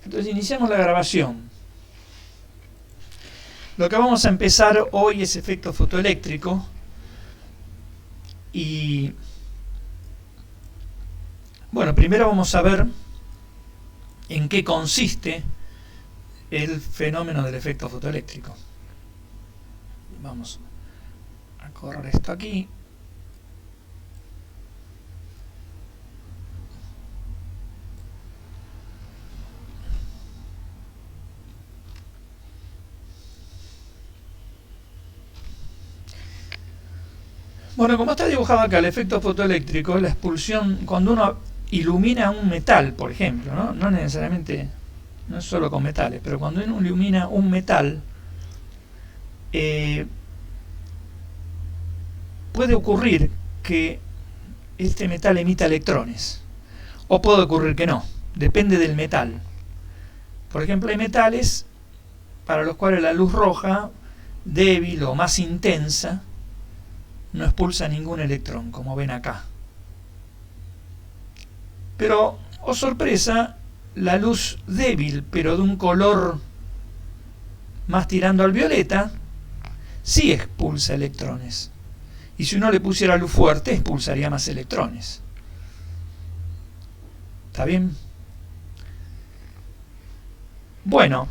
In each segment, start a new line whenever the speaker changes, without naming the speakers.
Entonces iniciamos la grabación. Lo que vamos a empezar hoy es efecto fotoeléctrico y bueno, primero vamos a ver en qué consiste el fenómeno del efecto fotoeléctrico. Vamos a correr esto aquí. Bueno, como está dibujado acá, el efecto fotoeléctrico es la expulsión cuando uno ilumina un metal, por ejemplo, ¿no? No necesariamente, no es solo con metales, pero cuando uno ilumina un metal, puede ocurrir que este metal emita electrones, o puede ocurrir que no, depende del metal. Por ejemplo, hay metales para los cuales la luz roja, débil o más intensa, no expulsa ningún electrón, como ven acá. Pero, oh sorpresa, la luz débil, pero de un color más tirando al violeta, sí expulsa electrones. Y si uno le pusiera luz fuerte, expulsaría más electrones. ¿Está bien? Bueno,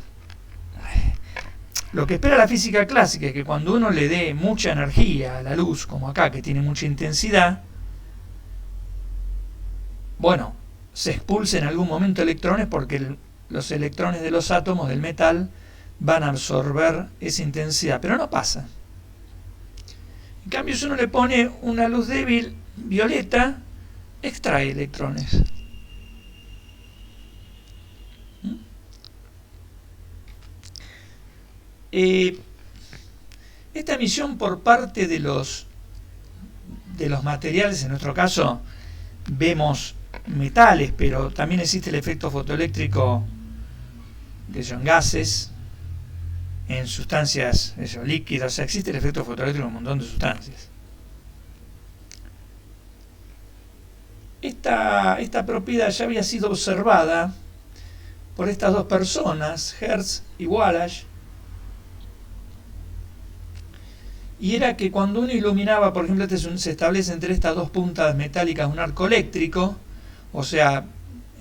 lo que espera la física clásica es que cuando uno le dé mucha energía a la luz, como acá, que tiene mucha intensidad, bueno, se expulsen en algún momento electrones porque los electrones de los átomos del metal van a absorber esa intensidad, pero no pasa. En cambio, si uno le pone una luz débil violeta, extrae electrones. Esta emisión por parte de los materiales, en nuestro caso vemos metales, pero también existe el efecto fotoeléctrico que son gases, en sustancias líquidas, o sea, existe el efecto fotoeléctrico en un montón de sustancias. Esta propiedad ya había sido observada por estas dos personas, Hertz y Wallach, y era que cuando uno iluminaba, por ejemplo, se establece entre estas dos puntas metálicas un arco eléctrico, o sea,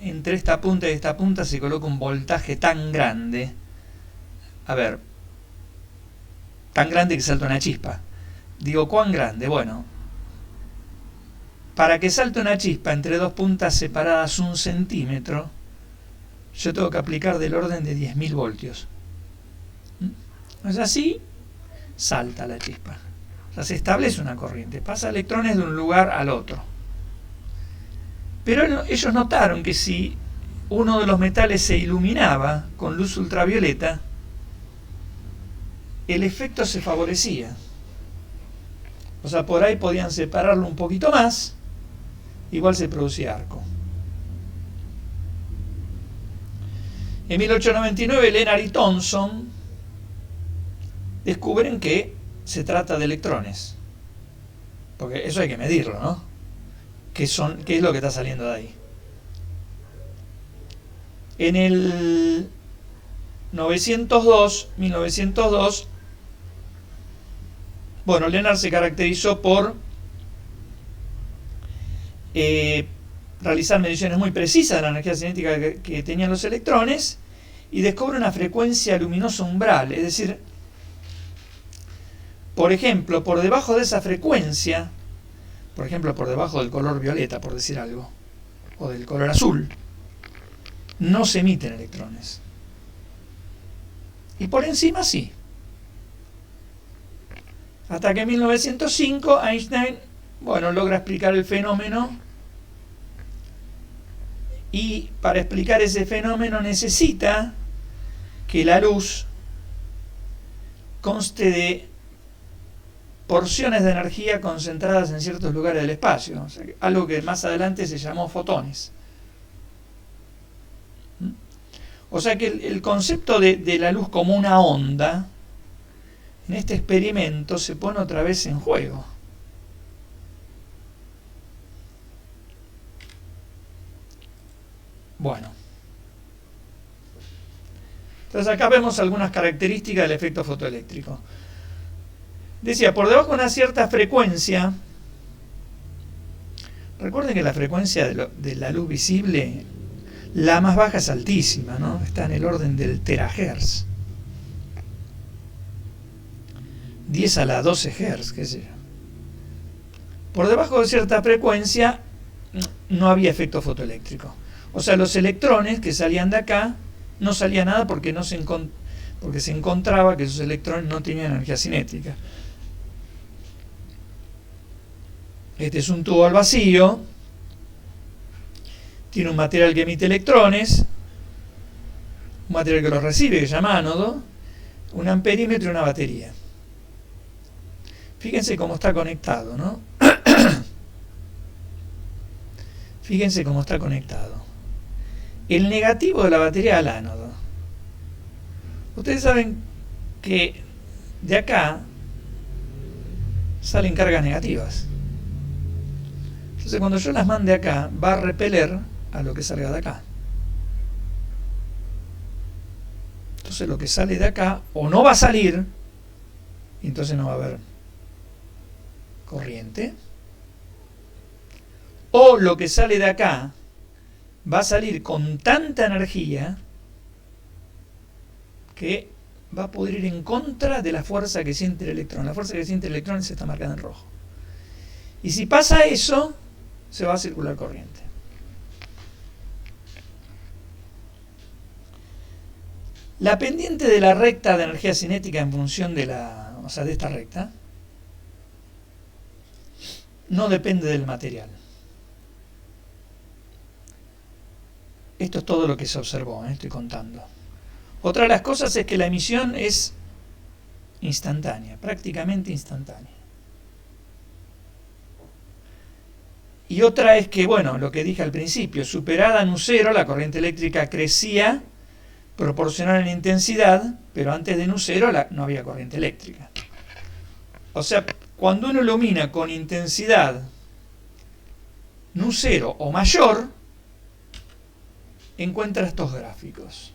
entre esta punta y esta punta se coloca un voltaje tan grande, a ver, tan grande que salta una chispa. Digo, ¿cuán grande? Bueno, para que salte una chispa entre dos puntas separadas 1 centímetro, yo tengo que aplicar del orden de 10.000 voltios. O sea, así salta la chispa. O sea, se establece una corriente, pasa electrones de un lugar al otro. Pero ellos notaron que si uno de los metales se iluminaba con luz ultravioleta, el efecto se favorecía. O sea, por ahí podían separarlo un poquito más, igual se producía arco. En 1899, Lennard y Thomson descubren que se trata de electrones. Porque eso hay que medirlo, ¿no? ¿Qué es lo que está saliendo de ahí? En el 1902, bueno, Lennard se caracterizó por realizar mediciones muy precisas de la energía cinética que tenían los electrones y descubre una frecuencia luminosa umbral, es decir, por ejemplo, por debajo de esa frecuencia, por ejemplo, por debajo del color violeta, por decir algo, o del color azul, no se emiten electrones. Y por encima sí. Hasta que en 1905 Einstein, bueno, logra explicar el fenómeno, y para explicar ese fenómeno necesita que la luz conste de porciones de energía concentradas en ciertos lugares del espacio, o sea, algo que más adelante se llamó fotones. O sea que el concepto de la luz como una onda en este experimento se pone otra vez en juego. Bueno, Entonces acá vemos algunas características del efecto fotoeléctrico. Decía, por debajo de una cierta frecuencia, recuerden que la frecuencia de la luz visible, la más baja es altísima, ¿no? Está en el orden del terahertz. 10 a la 12 Hz, qué sé yo. Por debajo de cierta frecuencia no había efecto fotoeléctrico. O sea, los electrones que salían de acá no salía nada porque se encontraba que esos electrones no tenían energía cinética. Este es un tubo al vacío, tiene un material que emite electrones, un material que los recibe, que se llama ánodo, un amperímetro y una batería. Fíjense cómo está conectado, ¿no? Fíjense cómo está conectado. El negativo de la batería al ánodo. Ustedes saben que de acá salen cargas negativas. Entonces cuando yo las mande acá, va a repeler a lo que salga de acá. Entonces lo que sale de acá o no va a salir, y entonces no va a haber corriente, o lo que sale de acá va a salir con tanta energía que va a poder ir en contra de la fuerza que siente el electrón. La fuerza que siente el electrón se está marcada en rojo. Y si pasa eso, se va a circular corriente. La pendiente de la recta de energía cinética en función de de esta recta no depende del material. Esto es todo lo que se observó, estoy contando. Otra de las cosas es que la emisión es instantánea, prácticamente instantánea. Y otra es que, bueno, lo que dije al principio, superada Nu0, la corriente eléctrica crecía proporcional en intensidad, pero antes de Nu0 no había corriente eléctrica. O sea, cuando uno ilumina con intensidad Nu0 o mayor, encuentra estos gráficos.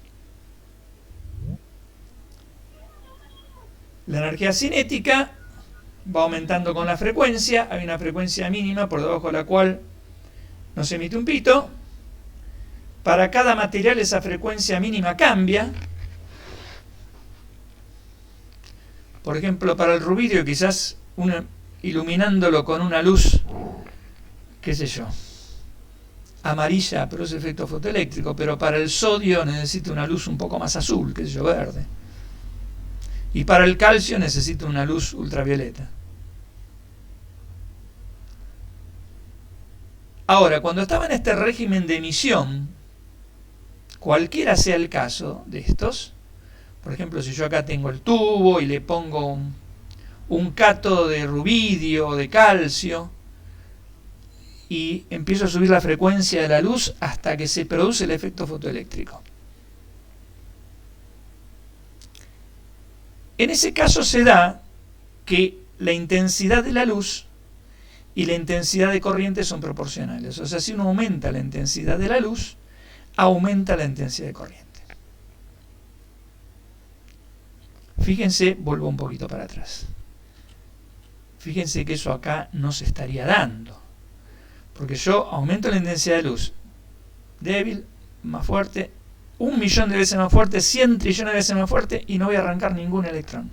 La energía cinética va aumentando con la frecuencia, hay una frecuencia mínima por debajo de la cual no se emite un pito. Para cada material esa frecuencia mínima cambia. Por ejemplo, para el rubidio quizás iluminándolo con una luz, qué sé yo, amarilla produce efecto fotoeléctrico, pero para el sodio necesita una luz un poco más azul, qué sé yo, verde. Y para el calcio necesita una luz ultravioleta. Ahora, cuando estaba en este régimen de emisión, cualquiera sea el caso de estos, por ejemplo, si yo acá tengo el tubo y le pongo un cátodo de rubidio o de calcio y empiezo a subir la frecuencia de la luz hasta que se produce el efecto fotoeléctrico. En ese caso se da que la intensidad de la luz y la intensidad de corriente son proporcionales. O sea, si uno aumenta la intensidad de la luz, aumenta la intensidad de corriente. Fíjense, vuelvo un poquito para atrás. Fíjense que eso acá no se estaría dando. Porque yo aumento la intensidad de luz débil, más fuerte, 1.000.000 de veces más fuerte, 100 trillones de veces más fuerte, y no voy a arrancar ningún electrón.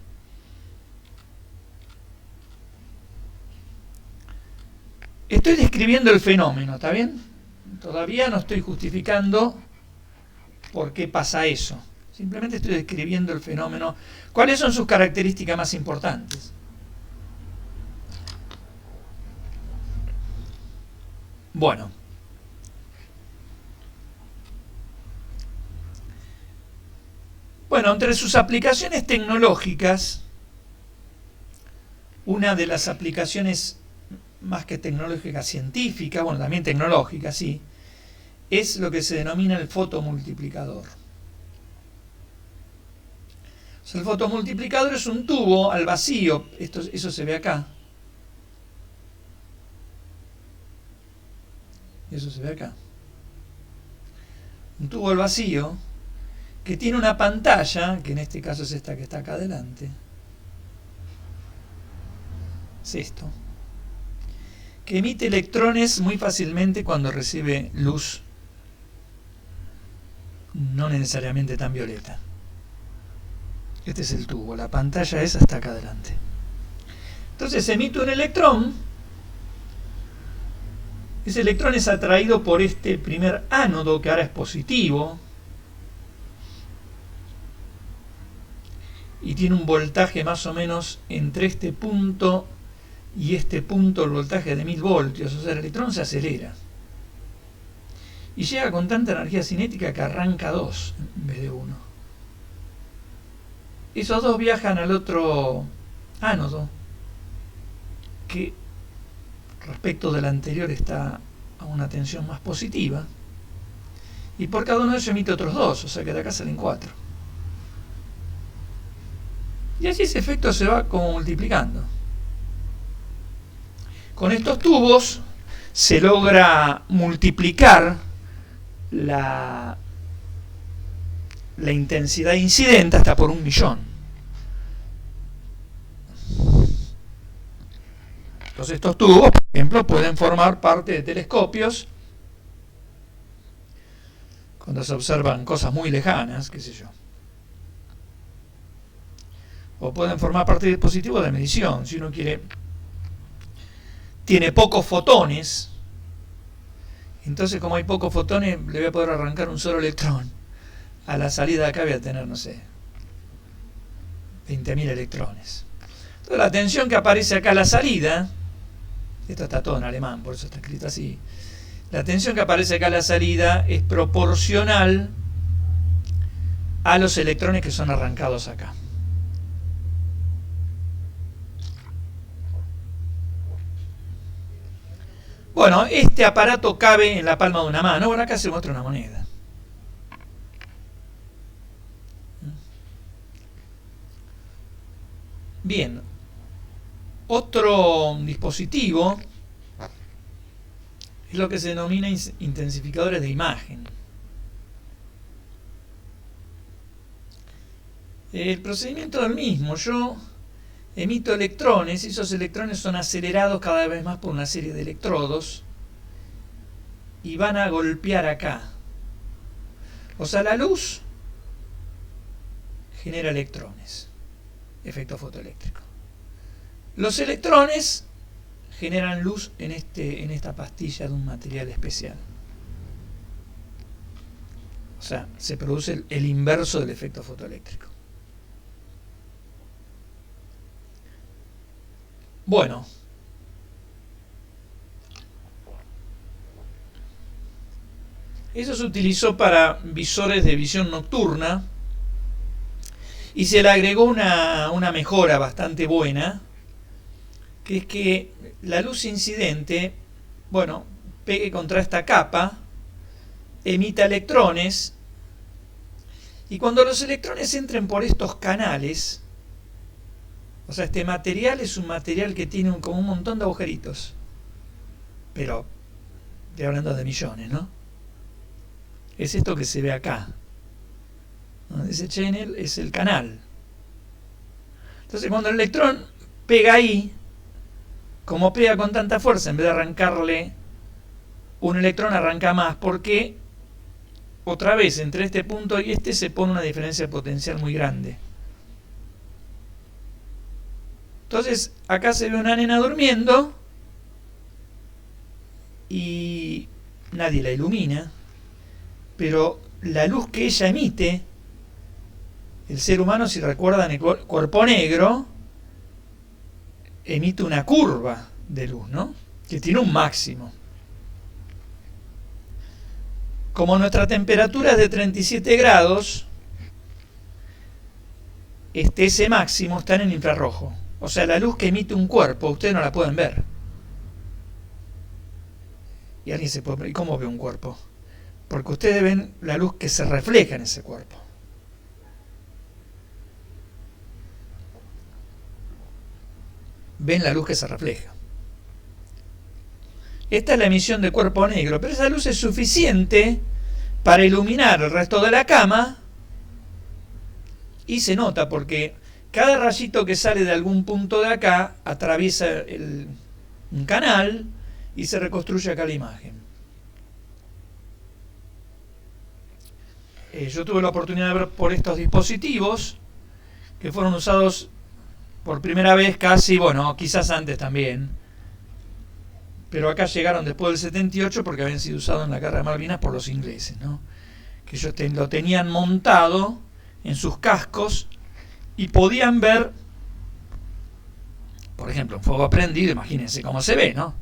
Estoy describiendo el fenómeno, ¿está bien? Todavía no estoy justificando por qué pasa eso. Simplemente estoy describiendo el fenómeno. ¿Cuáles son sus características más importantes? Bueno. Bueno, entre sus aplicaciones tecnológicas, una de las aplicaciones más que tecnológica científica, bueno, también tecnológica, sí, es lo que se denomina el fotomultiplicador. O sea, el fotomultiplicador es un tubo al vacío, eso se ve acá. Eso se ve acá. Un tubo al vacío que tiene una pantalla, que en este caso es esta que está acá adelante, es esto, que emite electrones muy fácilmente cuando recibe luz no necesariamente tan violeta. Este es el tubo, la pantalla es hasta acá adelante. Entonces emite un electrón, ese electrón es atraído por este primer ánodo que ahora es positivo y tiene un voltaje más o menos entre este punto y este punto, el voltaje de 1000 voltios, o sea, el electrón se acelera y llega con tanta energía cinética que arranca 2 en vez de 1. Esos dos viajan al otro ánodo, que respecto del anterior está a una tensión más positiva, y por cada uno de ellos emite otros 2, o sea que de acá salen 4. Y así ese efecto se va como multiplicando. Con estos tubos se logra multiplicar la intensidad incidente hasta por 1.000.000. Entonces estos tubos, por ejemplo, pueden formar parte de telescopios cuando se observan cosas muy lejanas, qué sé yo. O pueden formar parte de dispositivos de medición. Si uno quiere, tiene pocos fotones, entonces como hay pocos fotones, le voy a poder arrancar un solo electrón. A la salida de acá voy a tener, no sé, 20.000 electrones. Entonces la tensión que aparece acá a la salida, esto está todo en alemán, por eso está escrito así, la tensión que aparece acá a la salida es proporcional a los electrones que son arrancados acá. Bueno, este aparato cabe en la palma de una mano. Bueno, acá se muestra una moneda. Bien, otro dispositivo es lo que se denomina intensificadores de imagen. El procedimiento es el mismo. Yo emito electrones y esos electrones son acelerados cada vez más por una serie de electrodos y van a golpear acá. O sea, la luz genera electrones, efecto fotoeléctrico. Los electrones generan luz en esta pastilla de un material especial. O sea, se produce el inverso del efecto fotoeléctrico. Bueno, eso se utilizó para visores de visión nocturna y se le agregó una mejora bastante buena, que es que la luz incidente, bueno, pegue contra esta capa, emita electrones, y cuando los electrones entren por estos canales, o sea, este material es un material que tiene como un montón de agujeritos, pero estoy hablando de millones, ¿no? Es esto que se ve acá. Ese channel es el canal. Entonces cuando el electrón pega ahí, como pega con tanta fuerza, en vez de arrancarle un electrón, arranca más, porque otra vez entre este punto y este se pone una diferencia potencial muy grande. Entonces acá se ve una nena durmiendo y nadie la ilumina, pero la luz que ella emite, el ser humano, si recuerdan el cuerpo negro, emite una curva de luz, ¿no? Que tiene un máximo. Como nuestra temperatura es de 37 grados, ese máximo está en el infrarrojo. O sea, la luz que emite un cuerpo, ustedes no la pueden ver. Y alguien se puede preguntar, ¿y cómo ve un cuerpo? Porque ustedes ven la luz que se refleja en ese cuerpo. Ven la luz que se refleja. Esta es la emisión de cuerpo negro, pero esa luz es suficiente para iluminar el resto de la cama Y se nota porque cada rayito que sale de algún punto de acá atraviesa un canal y se reconstruye acá la imagen. Yo tuve la oportunidad de ver por estos dispositivos que fueron usados por primera vez casi, bueno, quizás antes también, pero acá llegaron después del 78 porque habían sido usados en la guerra de Malvinas por los ingleses, ¿no? Que ellos lo tenían montado en sus cascos y podían ver, por ejemplo, un fuego prendido, imagínense cómo se ve, ¿no?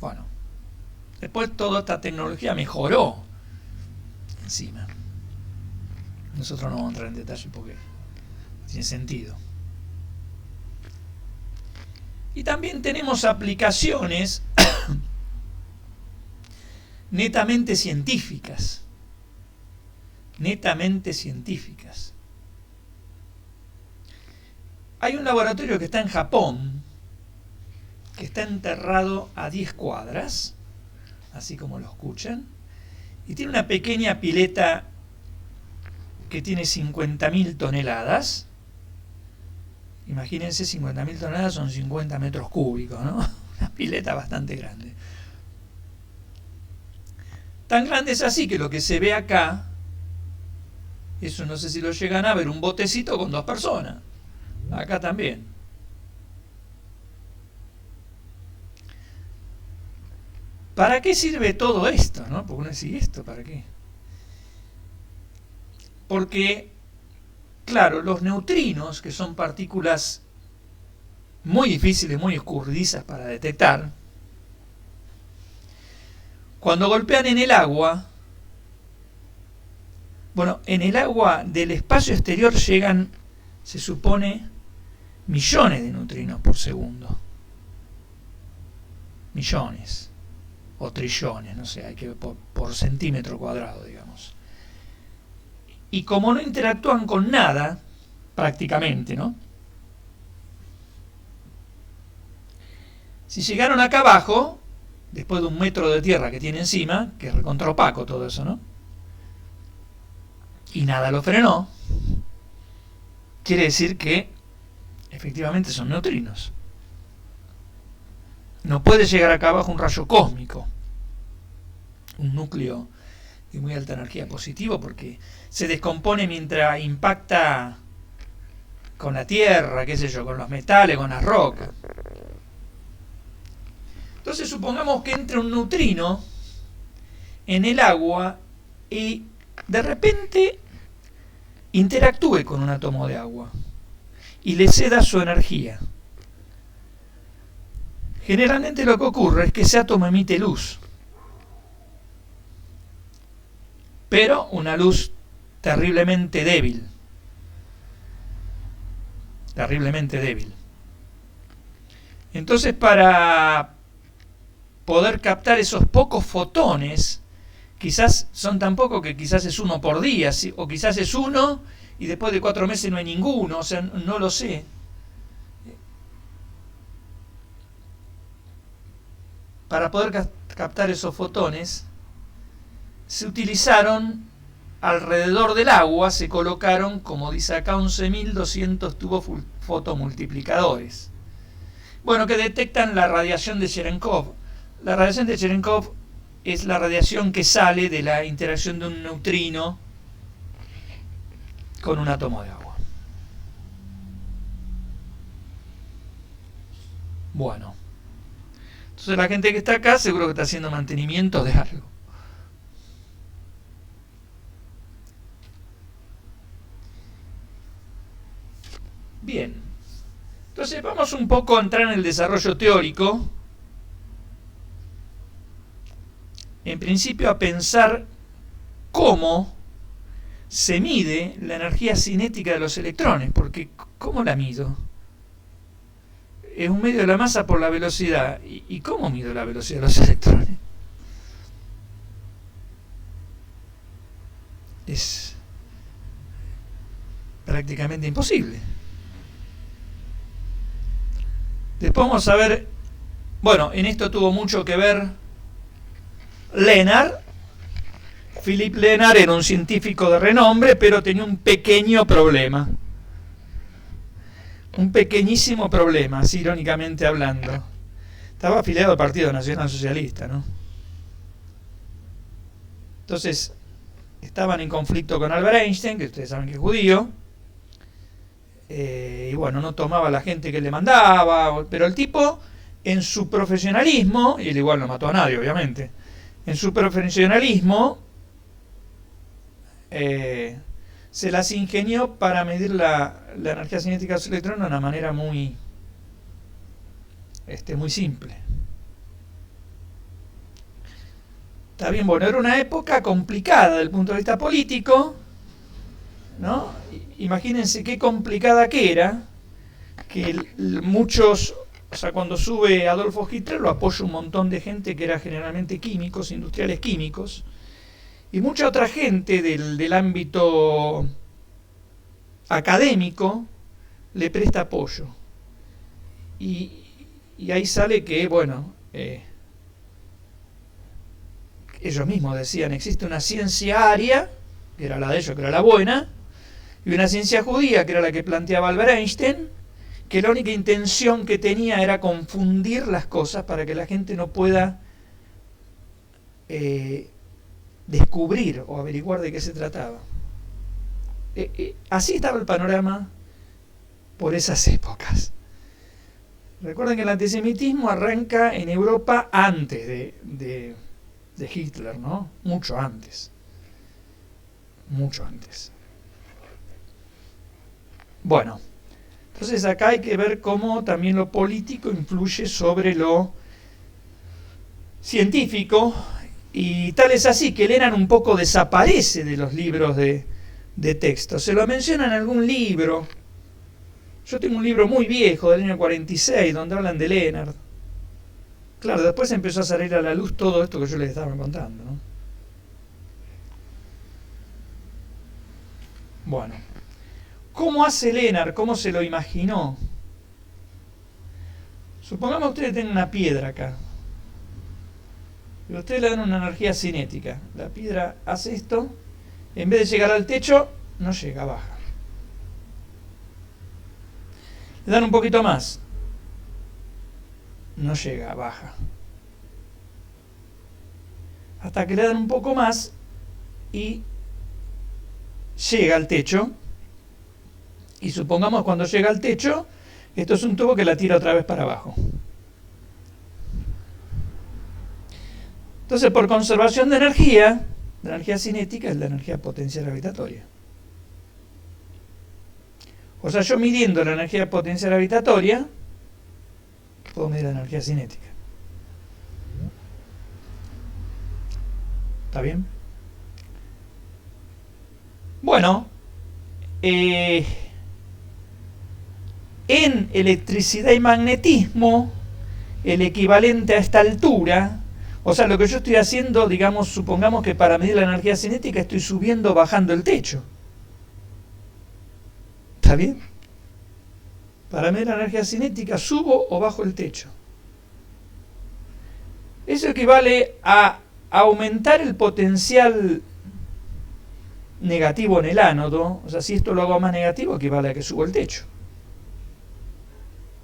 Bueno, después toda esta tecnología mejoró encima. Nosotros no vamos a entrar en detalle porque tiene sentido. Y también tenemos aplicaciones netamente científicas. Netamente científicas. Hay un laboratorio que está en Japón, que está enterrado a 10 cuadras, así como lo escuchan, y tiene una pequeña pileta que tiene 50.000 toneladas. Imagínense, 50.000 toneladas son 50 metros cúbicos, ¿no? Una pileta bastante grande. Tan grande es así que lo que se ve acá, eso no sé si lo llegan a ver, un botecito con 2 personas. Acá también. ¿Para qué sirve todo esto, no? Porque uno dice, ¿esto para qué? Porque, claro, los neutrinos, que son partículas muy difíciles, muy escurridizas para detectar, cuando golpean en el agua, bueno, en el agua del espacio exterior llegan, se supone, millones de neutrinos por segundo. Millones. O trillones, no sé, hay que ver por centímetro cuadrado, digamos. Y como no interactúan con nada, prácticamente, ¿no? Si llegaron acá abajo, después de 1 metro de tierra que tiene encima, que es recontra opaco todo eso, ¿no? Y nada lo frenó, quiere decir que efectivamente son neutrinos. No puede llegar acá abajo un rayo cósmico, un núcleo de muy alta energía positivo, porque se descompone mientras impacta con la tierra, qué sé yo, con los metales, con las rocas. Entonces supongamos que entre un neutrino en el agua y de repente interactúe con un átomo de agua y le ceda su energía. Generalmente lo que ocurre es que ese átomo emite luz, pero una luz terriblemente débil. Terriblemente débil. Entonces, para poder captar esos pocos fotones, quizás son tan pocos que quizás es 1 por día, o quizás es 1 y después de 4 meses no hay ninguno, o sea, no lo sé. Para poder captar esos fotones, se utilizaron alrededor del agua, se colocaron, como dice acá, 11.200 tubos fotomultiplicadores. Bueno, que detectan la radiación de Cherenkov. La radiación de Cherenkov es la radiación que sale de la interacción de un neutrino con un átomo de agua. Bueno. Entonces la gente que está acá seguro que está haciendo mantenimiento de algo. Bien. Entonces vamos un poco a entrar en el desarrollo teórico. En principio a pensar cómo se mide la energía cinética de los electrones, porque ¿cómo la mido? Es un medio de la masa por la velocidad. ¿Y cómo mido la velocidad de los electrones? Es prácticamente imposible. Después vamos a ver, bueno, en esto tuvo mucho que ver Lennard, Philippe Lenard era un científico de renombre, pero tenía un pequeño problema. Un pequeñísimo problema, así irónicamente hablando. Estaba afiliado al Partido Nacional Socialista, ¿no? Entonces, estaban en conflicto con Albert Einstein, que ustedes saben que es judío, y bueno, no tomaba la gente que le mandaba, pero el tipo, en su profesionalismo, y él igual no mató a nadie, obviamente, en su profesionalismo, se las ingenió para medir la energía cinética de los electrones de una manera muy simple. Está bien, bueno, era una época complicada desde el punto de vista político, ¿no? Imagínense qué complicada que era, que muchos, o sea, cuando sube Adolfo Hitler lo apoya un montón de gente que era generalmente químicos, industriales químicos, y mucha otra gente del ámbito académico le presta apoyo. Y ahí sale que, bueno, ellos mismos decían, existe una ciencia aria, que era la de ellos, que era la buena, y una ciencia judía, que era la que planteaba Albert Einstein, que la única intención que tenía era confundir las cosas para que la gente no pueda descubrir o averiguar de qué se trataba. Así estaba el panorama por esas épocas. Recuerden que el antisemitismo arranca en Europa antes de Hitler, ¿no? Mucho antes. Mucho antes. Bueno, entonces acá hay que ver cómo también lo político influye sobre lo científico, y tal es así que Lenard un poco desaparece de los libros de texto. Se lo menciona en algún libro. Yo tengo un libro muy viejo del año 46 donde hablan de Lenard. Claro, después empezó a salir a la luz todo esto que yo les estaba contando, ¿no? Bueno, ¿cómo hace Lenard? ¿Cómo se lo imaginó? Supongamos que ustedes tienen una piedra acá. Y ustedes le dan una energía cinética. La piedra hace esto. En vez de llegar al techo, no llega, baja. Le dan un poquito más. No llega, baja. Hasta que le dan un poco más y llega al techo. Y supongamos cuando llega al techo, esto es un tubo que la tira otra vez para abajo. Entonces, por conservación de energía, la energía cinética es la energía potencial gravitatoria. O sea, yo midiendo la energía potencial gravitatoria, puedo medir la energía cinética. ¿Está bien? Bueno, en electricidad y magnetismo, el equivalente a esta altura, o sea, lo que yo estoy haciendo, digamos, supongamos que para medir la energía cinética estoy subiendo o bajando el techo. ¿Está bien? Para medir la energía cinética subo o bajo el techo. Eso equivale a aumentar el potencial negativo en el ánodo. O sea, si esto lo hago más negativo, equivale a que subo el techo.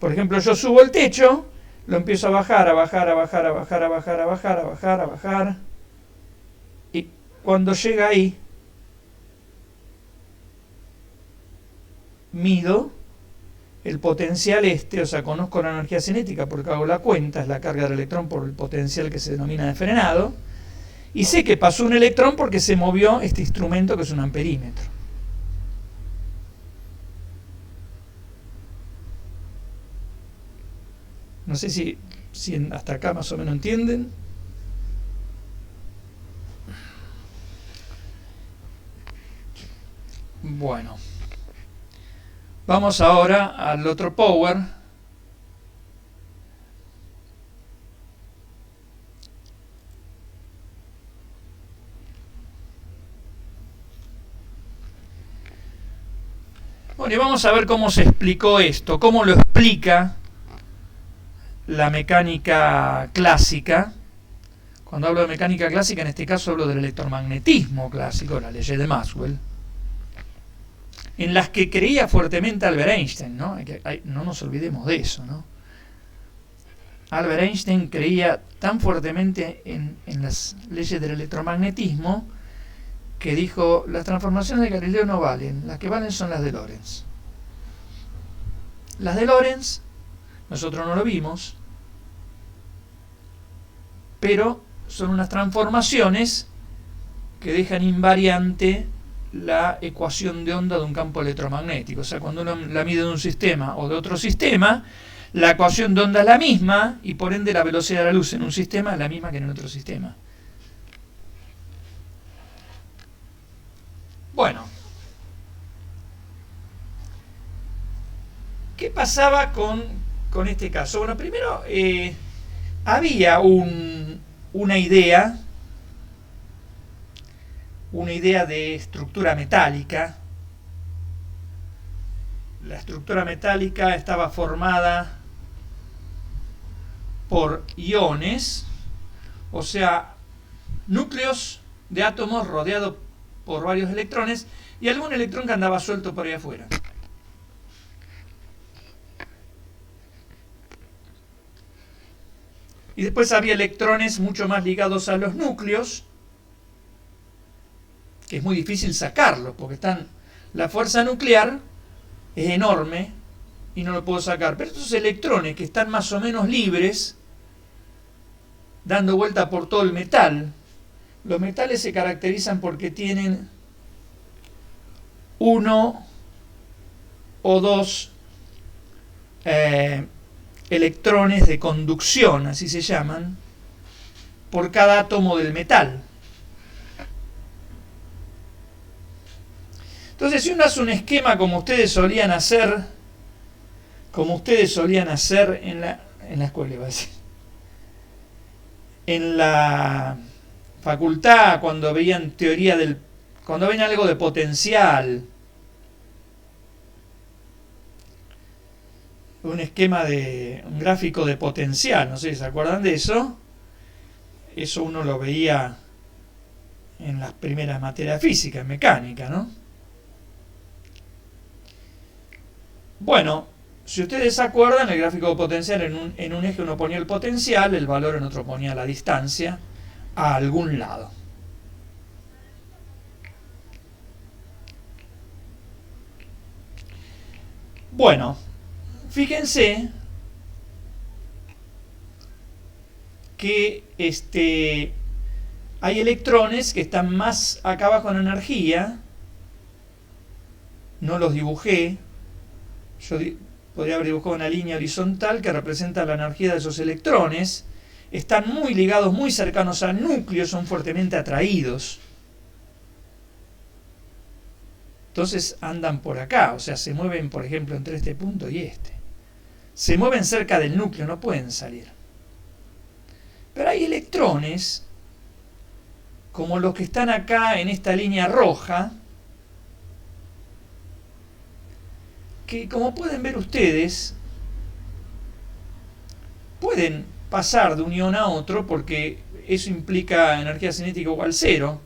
Por ejemplo, yo subo el techo, lo empiezo a bajar, a bajar, a bajar, a bajar, a bajar, a bajar, a bajar, a bajar. Y cuando llega ahí, mido el potencial o sea, conozco la energía cinética porque hago la cuenta, es la carga del electrón por el potencial que se denomina de frenado, y sé que pasó un electrón porque se movió este instrumento que es un amperímetro. No sé si hasta acá más o menos entienden. Bueno. Vamos ahora al otro power. Bueno, y vamos a ver cómo se explicó esto, cómo lo explica la mecánica clásica, Cuando hablo de mecánica clásica, en este caso hablo del electromagnetismo clásico, las leyes de Maxwell, en las que creía fuertemente Albert Einstein, ¿no? No nos olvidemos de eso, ¿no? Albert Einstein creía tan fuertemente en las leyes del electromagnetismo que dijo: las transformaciones de Galileo no valen, las que valen son las de Lorentz. Las de Lorentz, nosotros no lo vimos, pero son unas transformaciones que dejan invariante la ecuación de onda de un campo electromagnético. O sea, cuando uno la mide de un sistema o de otro sistema, la ecuación de onda es la misma y por ende la velocidad de la luz en un sistema es la misma que en el otro sistema. Bueno, ¿qué pasaba con este caso? Bueno, primero había una idea de estructura metálica. La estructura metálica estaba formada por iones, o sea, núcleos de átomos rodeados por varios electrones y algún electrón que andaba suelto por ahí afuera. Y después había electrones mucho más ligados a los núcleos, que es muy difícil sacarlos, porque la fuerza nuclear es enorme y no lo puedo sacar. Pero estos electrones que están más o menos libres, dando vuelta por todo el metal, los metales se caracterizan porque tienen uno o dos electrones de conducción, así se llaman, por cada átomo del metal. Entonces, si uno hace un esquema como ustedes solían hacer en la escuela, iba a decir, en la facultad, cuando veían cuando ven algo de potencial, un gráfico de potencial, no sé si se acuerdan de eso. Eso uno lo veía en las primeras materias físicas, en mecánica, ¿no? Bueno, si ustedes se acuerdan, el gráfico de potencial, en un eje uno ponía el potencial, el valor en otro ponía la distancia a algún lado. Bueno, fíjense que hay electrones que están más acá abajo en energía. No los dibujé. Yo podría haber dibujado una línea horizontal que representa la energía de esos electrones. Están muy ligados, muy cercanos al núcleo, son fuertemente atraídos. Entonces andan por acá, o sea, se mueven, por ejemplo, entre este punto y este. Se mueven cerca del núcleo, no pueden salir. Pero hay electrones, como los que están acá en esta línea roja, que, como pueden ver ustedes, pueden pasar de un ion a otro, porque eso implica energía cinética igual 0.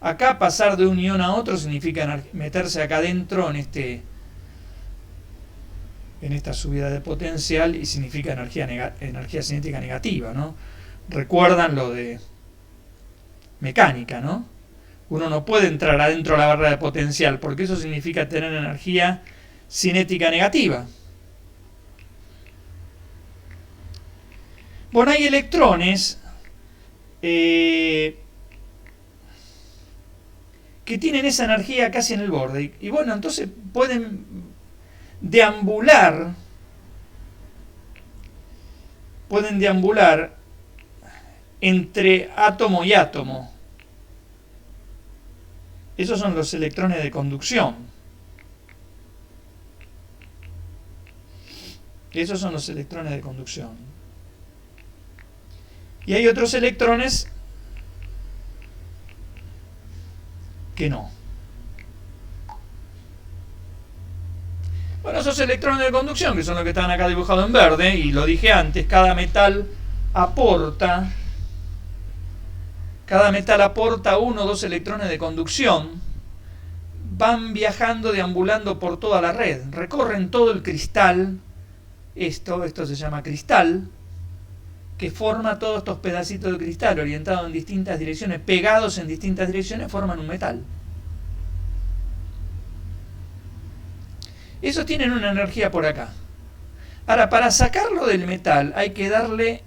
Acá pasar de un ion a otro significa meterse acá adentro en esta subida de potencial, y significa energía cinética negativa, ¿no? Recuerdan lo de mecánica, ¿no? Uno no puede entrar adentro de la barra de potencial, porque eso significa tener energía cinética negativa. Bueno, hay electrones que tienen esa energía casi en el borde. Y bueno, entonces pueden deambular entre átomo y átomo. Esos son los electrones de conducción. Esos son los electrones de conducción. Y hay otros electrones que no. Bueno, esos electrones de conducción, que son los que están acá dibujados en verde, y lo dije antes, cada metal aporta Cada metal aporta 1 o 2 electrones de conducción. Van viajando, deambulando por toda la red. Recorren todo el cristal. Esto se llama cristal, que forma todos estos pedacitos de cristal orientados en distintas direcciones, pegados en distintas direcciones, forman un metal. Esos tienen una energía por acá. Ahora, para sacarlo del metal hay que darle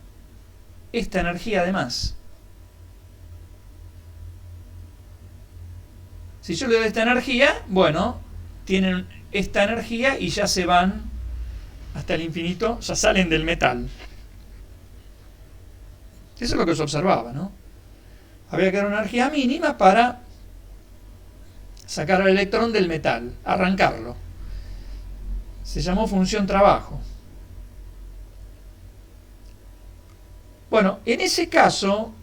esta energía además. Si yo le doy esta energía, bueno, tienen esta energía y ya se van hasta el infinito, ya salen del metal. Eso es lo que se observaba, ¿no? Había que dar una energía mínima para sacar al electrón del metal, arrancarlo. Se llamó función trabajo. Bueno, en ese caso,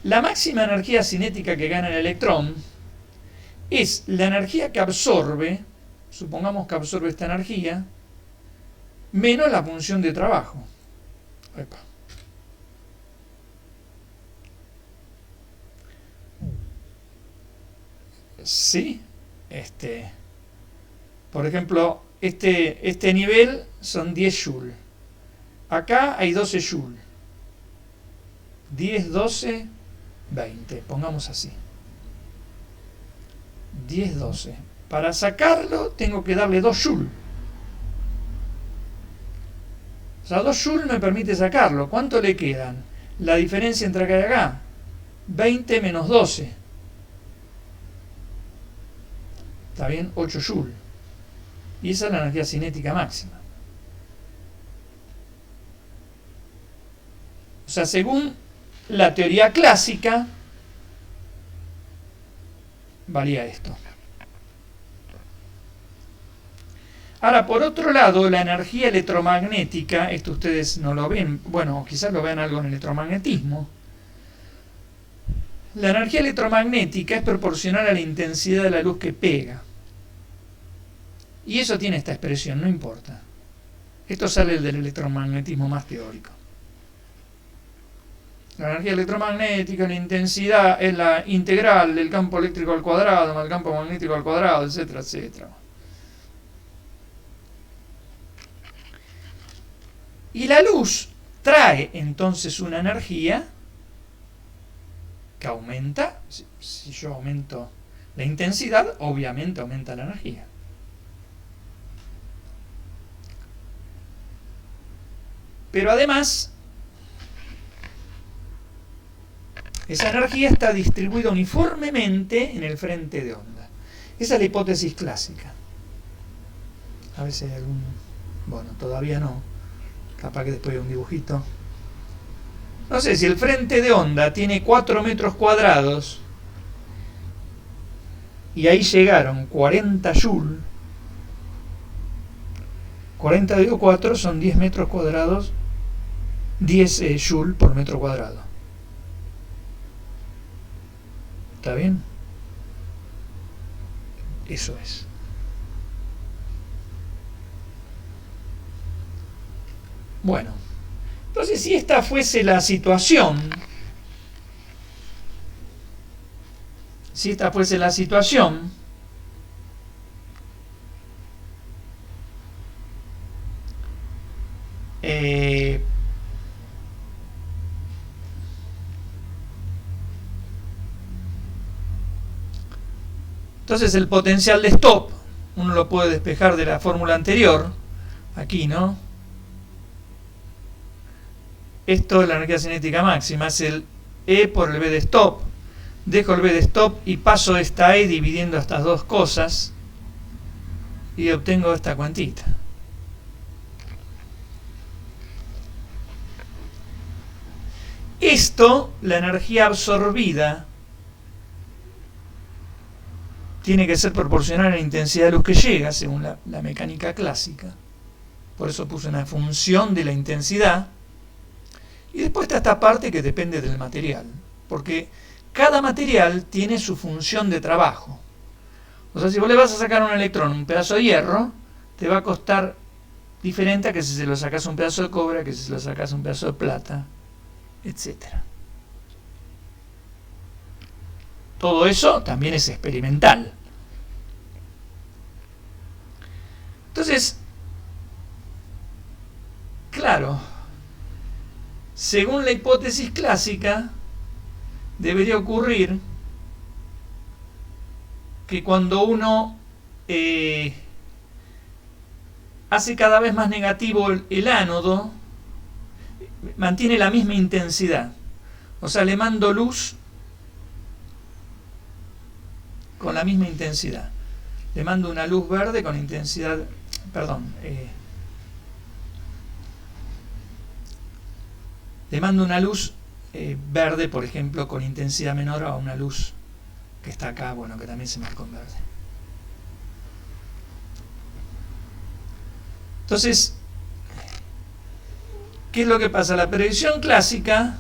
la máxima energía cinética que gana el electrón es la energía que absorbe, supongamos que absorbe esta energía, menos la función de trabajo. Epa. Sí, por ejemplo, este nivel son 10 joules. Acá hay 12 joules. 10, 12, 20, pongamos así. 10, 12. Para sacarlo tengo que darle 2 joules. O sea, 2 joules me permite sacarlo. ¿Cuánto le quedan? La diferencia entre acá y acá. 20 menos 12. ¿Está bien? 8 joules. Y esa es la energía cinética máxima. O sea, según la teoría clásica, valía esto. Ahora, por otro lado, la energía electromagnética, esto ustedes no lo ven, bueno, quizás lo vean algo en electromagnetismo. La energía electromagnética es proporcional a la intensidad de la luz que pega. Y eso tiene esta expresión, no importa. Esto sale del electromagnetismo más teórico. La energía electromagnética, la intensidad es la integral del campo eléctrico al cuadrado más el campo magnético al cuadrado, etcétera, etcétera. Y la luz trae entonces una energía que aumenta. Si yo aumento la intensidad, obviamente aumenta la energía. Pero además, esa energía está distribuida uniformemente en el frente de onda. Esa es la hipótesis clásica. A veces hay algún... Bueno, todavía no. Capaz que después hay un dibujito. No sé, si el frente de onda tiene 4 metros cuadrados y ahí llegaron 40 joules, 40 dividido 4 son 10 metros cuadrados, 10 joules por metro cuadrado. ¿Está bien? Eso es. Bueno, entonces si esta fuese la situación, entonces el potencial de stop, uno lo puede despejar de la fórmula anterior, aquí, ¿no? Esto es la energía cinética máxima, es el E por el B de stop. Dejo el B de stop y paso esta E dividiendo estas dos cosas y obtengo esta cuantita. Esto, la energía absorbida, tiene que ser proporcional a la intensidad de luz que llega, según la mecánica clásica. Por eso puse una función de la intensidad. Y después está esta parte que depende del material, porque cada material tiene su función de trabajo. O sea, si vos le vas a sacar un electrón, un pedazo de hierro, te va a costar diferente a que si se lo sacas un pedazo de cobre, que si se lo sacas un pedazo de plata, etc. todo eso también es experimental. Entonces, claro, según la hipótesis clásica, debería ocurrir que cuando uno hace cada vez más negativo el ánodo, mantiene la misma intensidad. O sea, le mando luz con la misma intensidad. Le mando una luz verde con intensidad, le mando una luz verde, por ejemplo, con intensidad menor a una luz que está acá, bueno, que también se marcó en verde. Entonces, ¿qué es lo que pasa? La predicción clásica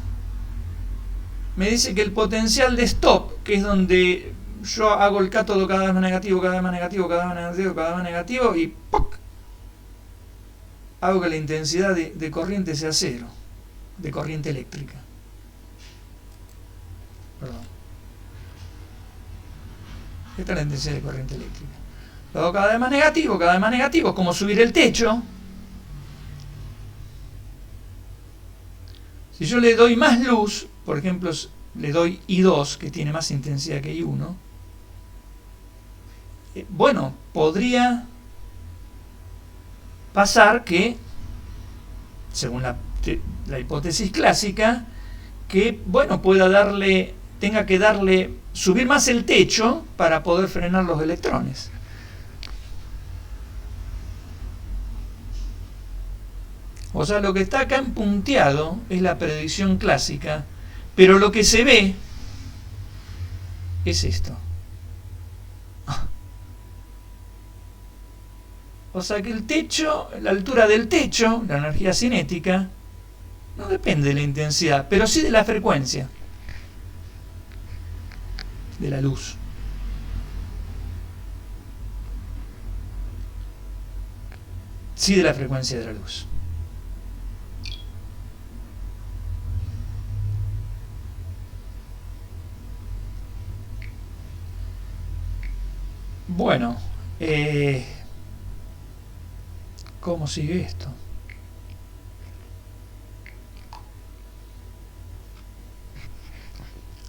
me dice que el potencial de stop, que es donde yo hago el cátodo cada vez más negativo, cada vez más negativo, cada vez más negativo, cada vez más negativo, y ¡poc!, hago que la intensidad de corriente sea cero, de corriente eléctrica. Perdón. Esta es la intensidad de corriente eléctrica. Lo hago cada vez más negativo, es como subir el techo. Si yo le doy más luz, por ejemplo, le doy I2, que tiene más intensidad que I1, bueno, podría pasar que, según la hipótesis clásica, que, bueno, tenga que subir más el techo para poder frenar los electrones. O sea, lo que está acá en punteado es la predicción clásica, pero lo que se ve es esto. O sea que el techo, la altura del techo, la energía cinética, no depende de la intensidad, pero sí de la frecuencia de la luz. Sí, de la frecuencia de la luz. Bueno, ¿cómo sigue esto?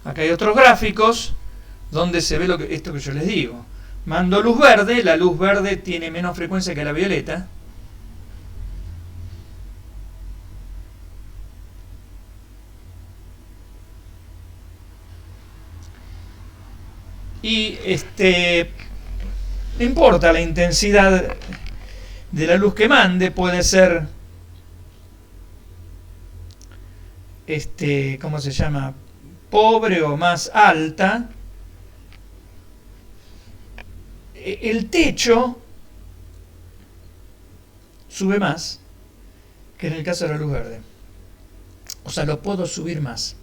Acá hay otros gráficos donde se ve esto que yo les digo. Mando luz verde, la luz verde tiene menos frecuencia que la violeta. Y no importa la intensidad de la luz que mande, puede ser ¿cómo se llama?, pobre o más alta. El techo sube más que en el caso de la luz verde. O sea, lo puedo subir más.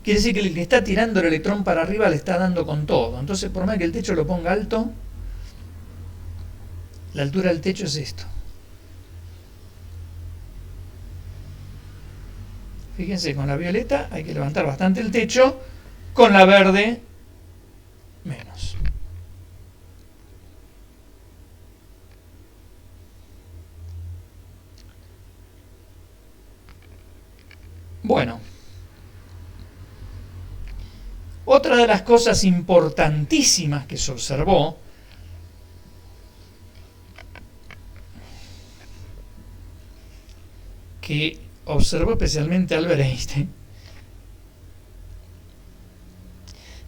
Quiere decir que el que está tirando el electrón para arriba le está dando con todo. Entonces, por más que el techo lo ponga alto, la altura del techo es esto. Fíjense, con la violeta hay que levantar bastante el techo, con la verde menos. Bueno, otra de las cosas importantísimas que se observó que observó especialmente Albert Einstein,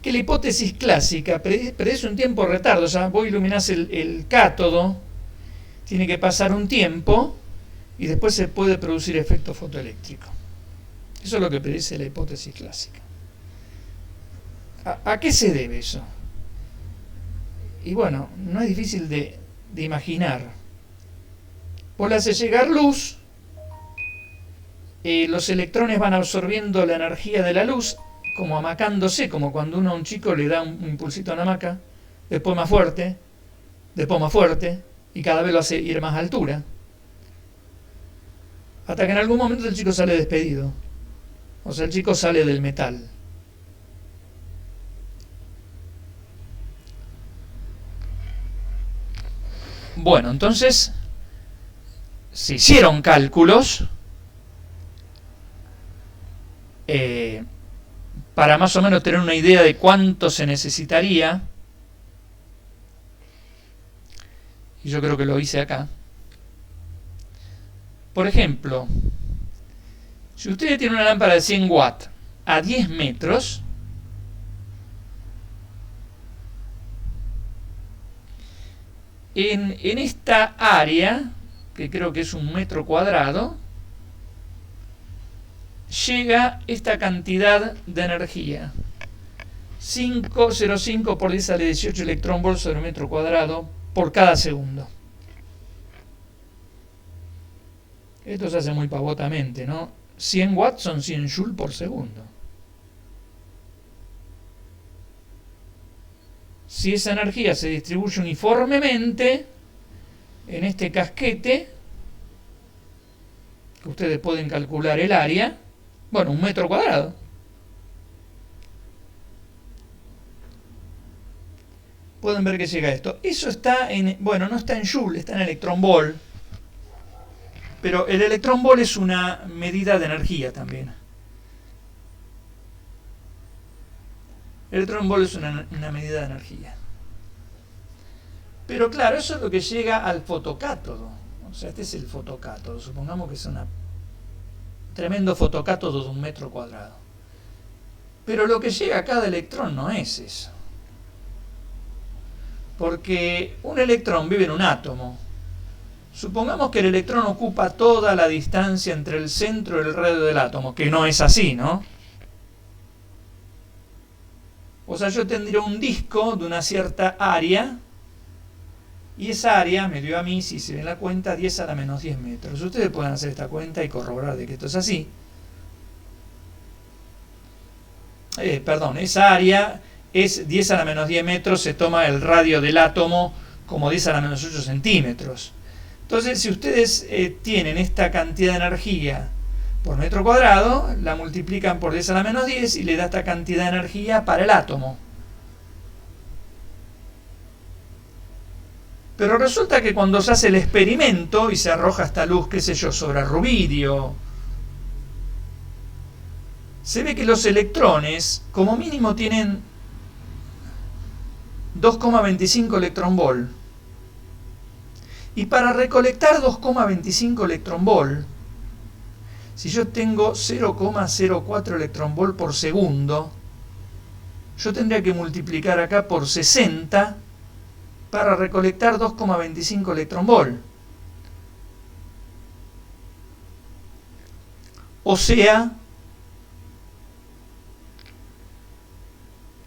que la hipótesis clásica predice un tiempo de retardo. O sea, vos iluminás el cátodo, tiene que pasar un tiempo y después se puede producir efecto fotoeléctrico. Eso es lo que predice la hipótesis clásica. ¿A qué se debe eso? Y bueno, no es difícil de imaginar. Vos le haces llegar luz, los electrones van absorbiendo la energía de la luz, como amacándose, como cuando uno a un chico le da un impulsito a una hamaca, después más fuerte, y cada vez lo hace ir más a altura, hasta que en algún momento el chico sale despedido. O sea, el chico sale del metal. Bueno, entonces se hicieron cálculos para más o menos tener una idea de cuánto se necesitaría. Y yo creo que lo hice acá. Por ejemplo, si ustedes tienen una lámpara de 100 watts a 10 metros, en esta área, que creo que es 1 metro cuadrado, llega esta cantidad de energía. 5,05 por 10 a la 18 electronvolts sobre metro cuadrado por cada segundo. Esto se hace muy pavotamente, ¿no? 100 watts son 100 joules por segundo. Si esa energía se distribuye uniformemente en este casquete, que ustedes pueden calcular el área, bueno, 1 metro cuadrado. Pueden ver que llega esto. Eso está en, bueno, no está en joule, está en electronvolt. Pero el electronvolt es una medida de energía también. El electronvolt es una medida de energía. Pero claro, eso es lo que llega al fotocátodo. O sea, este es el fotocátodo. Supongamos que es un tremendo fotocátodo de 1 metro cuadrado. Pero lo que llega a cada electrón no es eso. Porque un electrón vive en un átomo. Supongamos que el electrón ocupa toda la distancia entre el centro y el radio del átomo, que no es así, ¿no? O sea, yo tendría un disco de una cierta área, y esa área me dio a mí, si se ven la cuenta, 10 a la menos 10 metros. Ustedes pueden hacer esta cuenta y corroborar de que esto es así. Perdón, esa área es 10 a la menos 10 metros, se toma el radio del átomo como 10 a la menos 8 centímetros. Entonces, si ustedes tienen esta cantidad de energía por metro cuadrado, la multiplican por 10 a la menos 10 y le da esta cantidad de energía para el átomo. Pero resulta que cuando se hace el experimento y se arroja esta luz, qué sé yo, sobre rubidio, se ve que los electrones, como mínimo, tienen 2,25 electronvolt. Y para recolectar 2,25 electronvolt, si yo tengo 0,04 electronvolt por segundo, yo tendría que multiplicar acá por 60 para recolectar 2,25 electronvolt. O sea,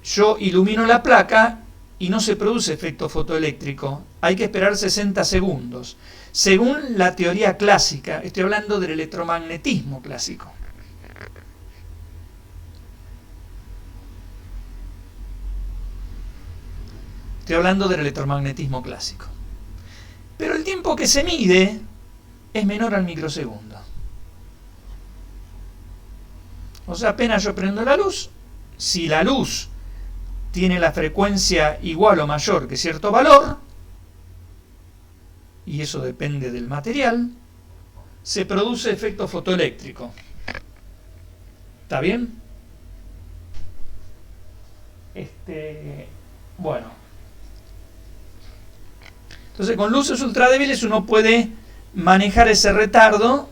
yo ilumino la placa y no se produce efecto fotoeléctrico. Hay que esperar 60 segundos. Según la teoría clásica, estoy hablando del electromagnetismo clásico. Estoy hablando del electromagnetismo clásico. Pero el tiempo que se mide es menor al microsegundo. O sea, apenas yo prendo la luz, si la luz tiene la frecuencia igual o mayor que cierto valor, y eso depende del material, se produce efecto fotoeléctrico. ¿Está bien? Bueno. Entonces, con luces ultradébiles uno puede manejar ese retardo.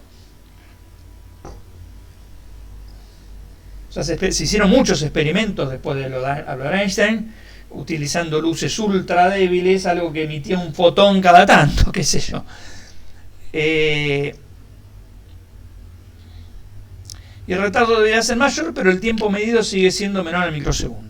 O sea, se hicieron muchos experimentos después de Albert Einstein, utilizando luces ultra débiles, algo que emitía un fotón cada tanto, qué sé yo. Y el retardo debería ser mayor, pero el tiempo medido sigue siendo menor al microsegundo.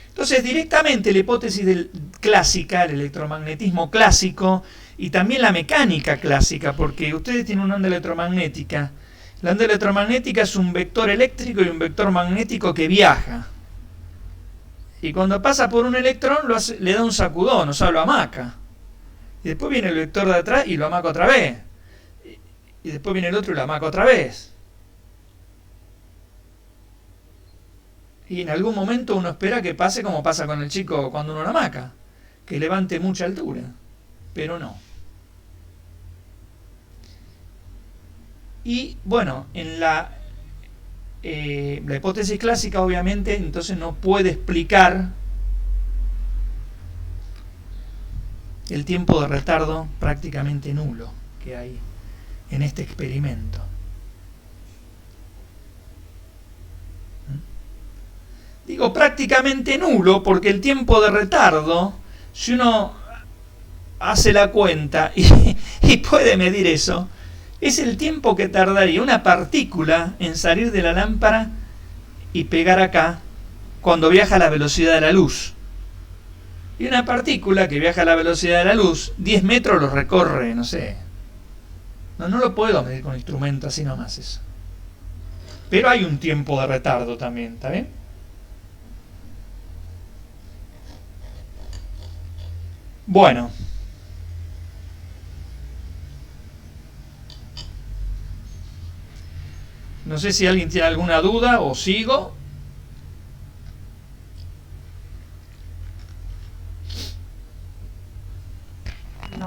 Entonces, directamente la hipótesis clásica, el electromagnetismo clásico, y también la mecánica clásica, porque ustedes tienen una onda electromagnética. La onda electromagnética es un vector eléctrico y un vector magnético que viaja. Y cuando pasa por un electrón le da un sacudón, o sea, lo amaca. Y después viene el vector de atrás y lo amaca otra vez. Y después viene el otro y lo amaca otra vez. Y en algún momento uno espera que pase como pasa con el chico cuando uno la hamaca, que levante mucha altura, pero no. Y bueno, en la hipótesis clásica obviamente entonces no puede explicar el tiempo de retardo prácticamente nulo que hay en este experimento. Digo prácticamente nulo porque el tiempo de retardo, si uno hace la cuenta y puede medir eso, es el tiempo que tardaría una partícula en salir de la lámpara y pegar acá cuando viaja a la velocidad de la luz. Y una partícula que viaja a la velocidad de la luz, 10 metros lo recorre, no sé. No lo puedo medir con instrumento así nomás eso. Pero hay un tiempo de retardo también, ¿está bien? Bueno. No sé si alguien tiene alguna duda o sigo.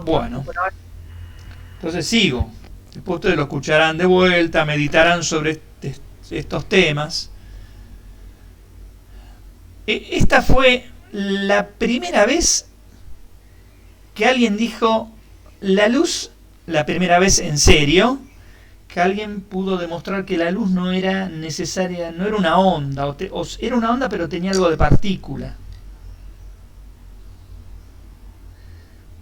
Bueno, entonces sigo. Después ustedes lo escucharán de vuelta, meditarán sobre estos temas. Esta fue la primera vez que alguien dijo la luz, la primera vez en serio, que alguien pudo demostrar que la luz no era necesaria, no era una onda, o era una onda pero tenía algo de partícula.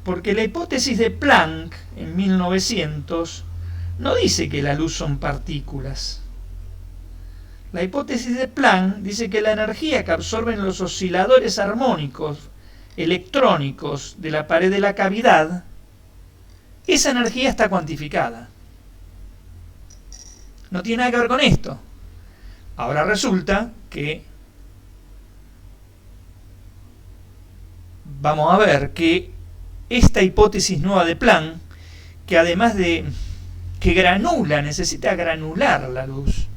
Porque la hipótesis de Planck en 1900 no dice que la luz son partículas. La hipótesis de Planck dice que la energía que absorben los osciladores armónicos electrónicos de la pared de la cavidad, esa energía está cuantificada. No tiene nada que ver con esto. Ahora resulta que vamos a ver que esta hipótesis nueva de Planck, que además de que granula, necesita granular la luz,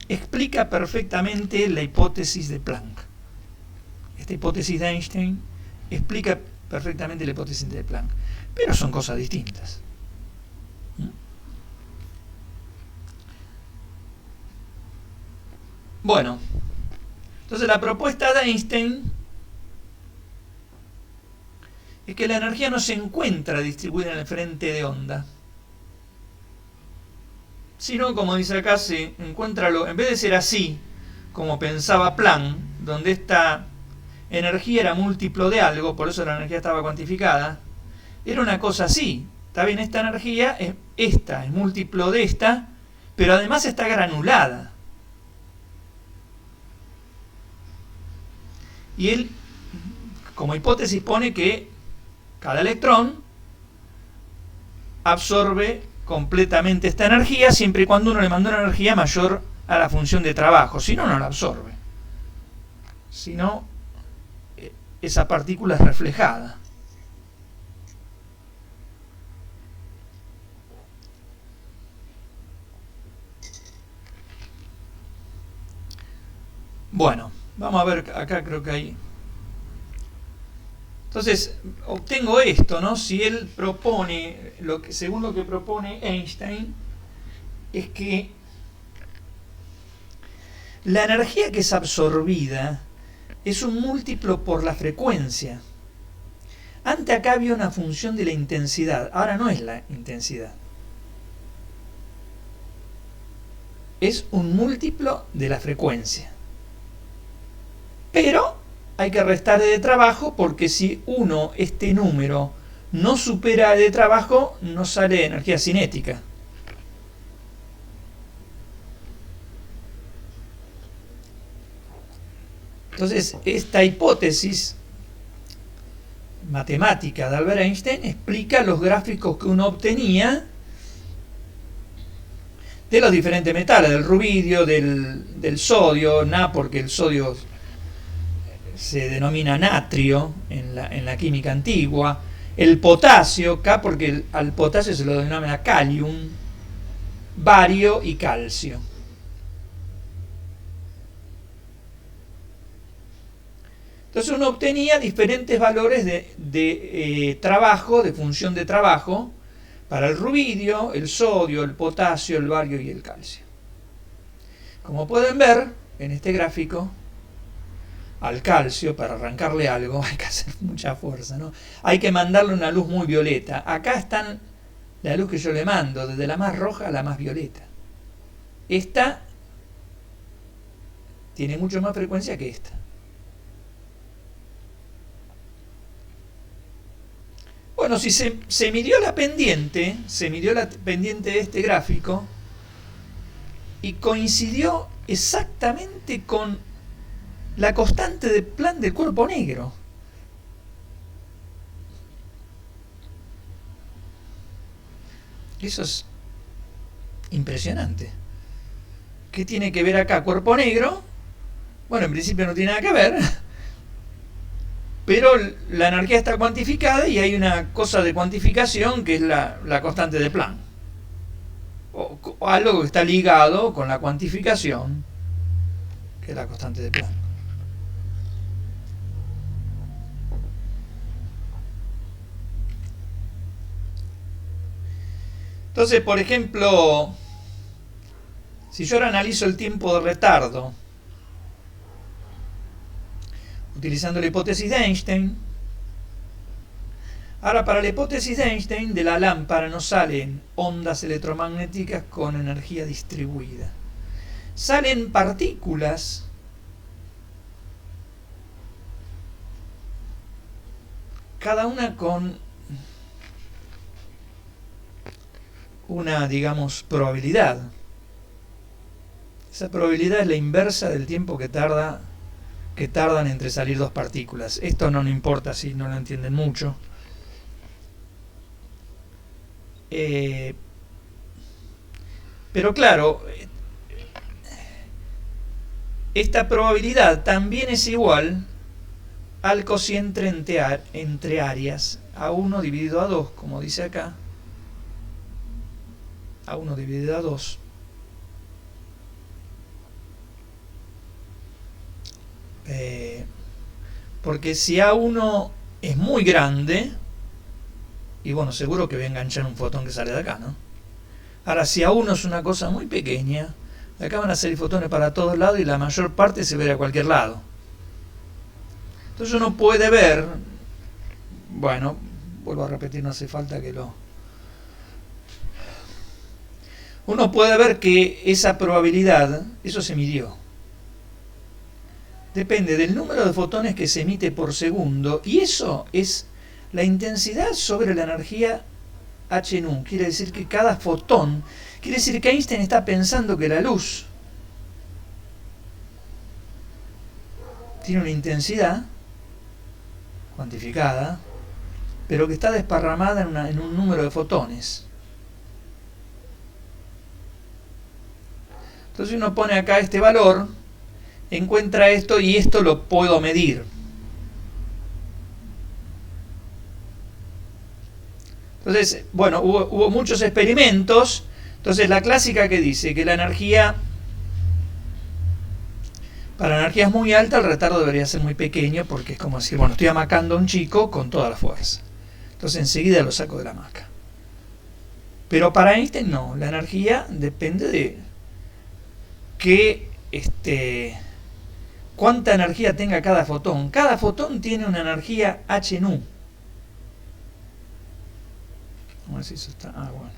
explica perfectamente la hipótesis de Planck. Esta hipótesis de Einstein explica perfectamente la hipótesis de Planck, pero son cosas distintas. Bueno, entonces la propuesta de Einstein es que la energía no se encuentra distribuida en el frente de onda, sino, como dice acá, se encuentra, en vez de ser así, como pensaba Planck, donde esta energía era múltiplo de algo, por eso la energía estaba cuantificada, era una cosa así. Está bien, esta energía, esta es múltiplo de esta, pero además está granulada. Y él, como hipótesis, pone que cada electrón absorbe completamente esta energía siempre y cuando uno le manda una energía mayor a la función de trabajo. Si no, no la absorbe. Si no, esa partícula es reflejada. Bueno, vamos a ver acá, creo que hay. Entonces, obtengo esto, ¿no? Si él propone, según lo que propone Einstein, es que la energía que es absorbida es un múltiplo por la frecuencia. Antes acá había una función de la intensidad, ahora no es la intensidad. Es un múltiplo de la frecuencia. Pero hay que restar de trabajo porque si este número no supera de trabajo, no sale energía cinética. Entonces, esta hipótesis matemática de Albert Einstein explica los gráficos que uno obtenía de los diferentes metales, del rubidio, del sodio, porque el sodio se denomina natrio en la química antigua, el potasio, porque al potasio se lo denomina calium, bario y calcio. Entonces uno obtenía diferentes valores de trabajo, de función de trabajo, para el rubidio, el sodio, el potasio, el bario y el calcio. Como pueden ver en este gráfico, al calcio, para arrancarle algo, hay que hacer mucha fuerza, ¿no? Hay que mandarle una luz muy violeta. Acá están la luz que yo le mando, desde la más roja a la más violeta. Esta tiene mucho más frecuencia que esta. Bueno, si se midió la pendiente de este gráfico y coincidió exactamente con la constante de Planck del cuerpo negro. Eso es impresionante. ¿Qué tiene que ver acá cuerpo negro? Bueno, en principio no tiene nada que ver, pero la energía está cuantificada y hay una cosa de cuantificación que es la constante de Planck. O algo que está ligado con la cuantificación, que es la constante de Planck. Entonces, por ejemplo, si yo ahora analizo el tiempo de retardo, utilizando la hipótesis de Einstein, ahora para la hipótesis de Einstein, de la lámpara no salen ondas electromagnéticas con energía distribuida. Salen partículas cada una con una, digamos, probabilidad. Esa probabilidad es la inversa del tiempo que tardan entre salir dos partículas. Esto no importa si no lo entienden mucho. Pero claro, esta probabilidad también es igual al cociente entre áreas, A1 dividido a 2, como dice acá, A1 dividido a 2, porque si A1 es muy grande, y bueno, seguro que voy a enganchar un fotón que sale de acá, ¿no? Ahora, si A1 es una cosa muy pequeña, de acá van a salir fotones para todos lados y la mayor parte se ve a cualquier lado. Entonces uno puede ver, bueno, vuelvo a repetir, no hace falta que uno puede ver que esa probabilidad, eso se midió. Depende del número de fotones que se emite por segundo, y eso es la intensidad sobre la energía h-nu. Quiere decir que cada fotón, quiere decir que Einstein está pensando que la luz tiene una intensidad cuantificada, pero que está desparramada en un número de fotones. Entonces uno pone acá este valor, encuentra esto y esto lo puedo medir. Entonces, bueno, hubo muchos experimentos. Entonces la clásica que dice que la energía, para energías muy altas el retardo debería ser muy pequeño, porque es como decir, bueno, estoy amacando a un chico con toda la fuerza. Entonces enseguida lo saco de la hamaca. Pero para Einstein no, la energía depende de cuánta energía tenga cada fotón. Cada fotón tiene una energía h-nu. Vamos a ver si eso está. Bueno.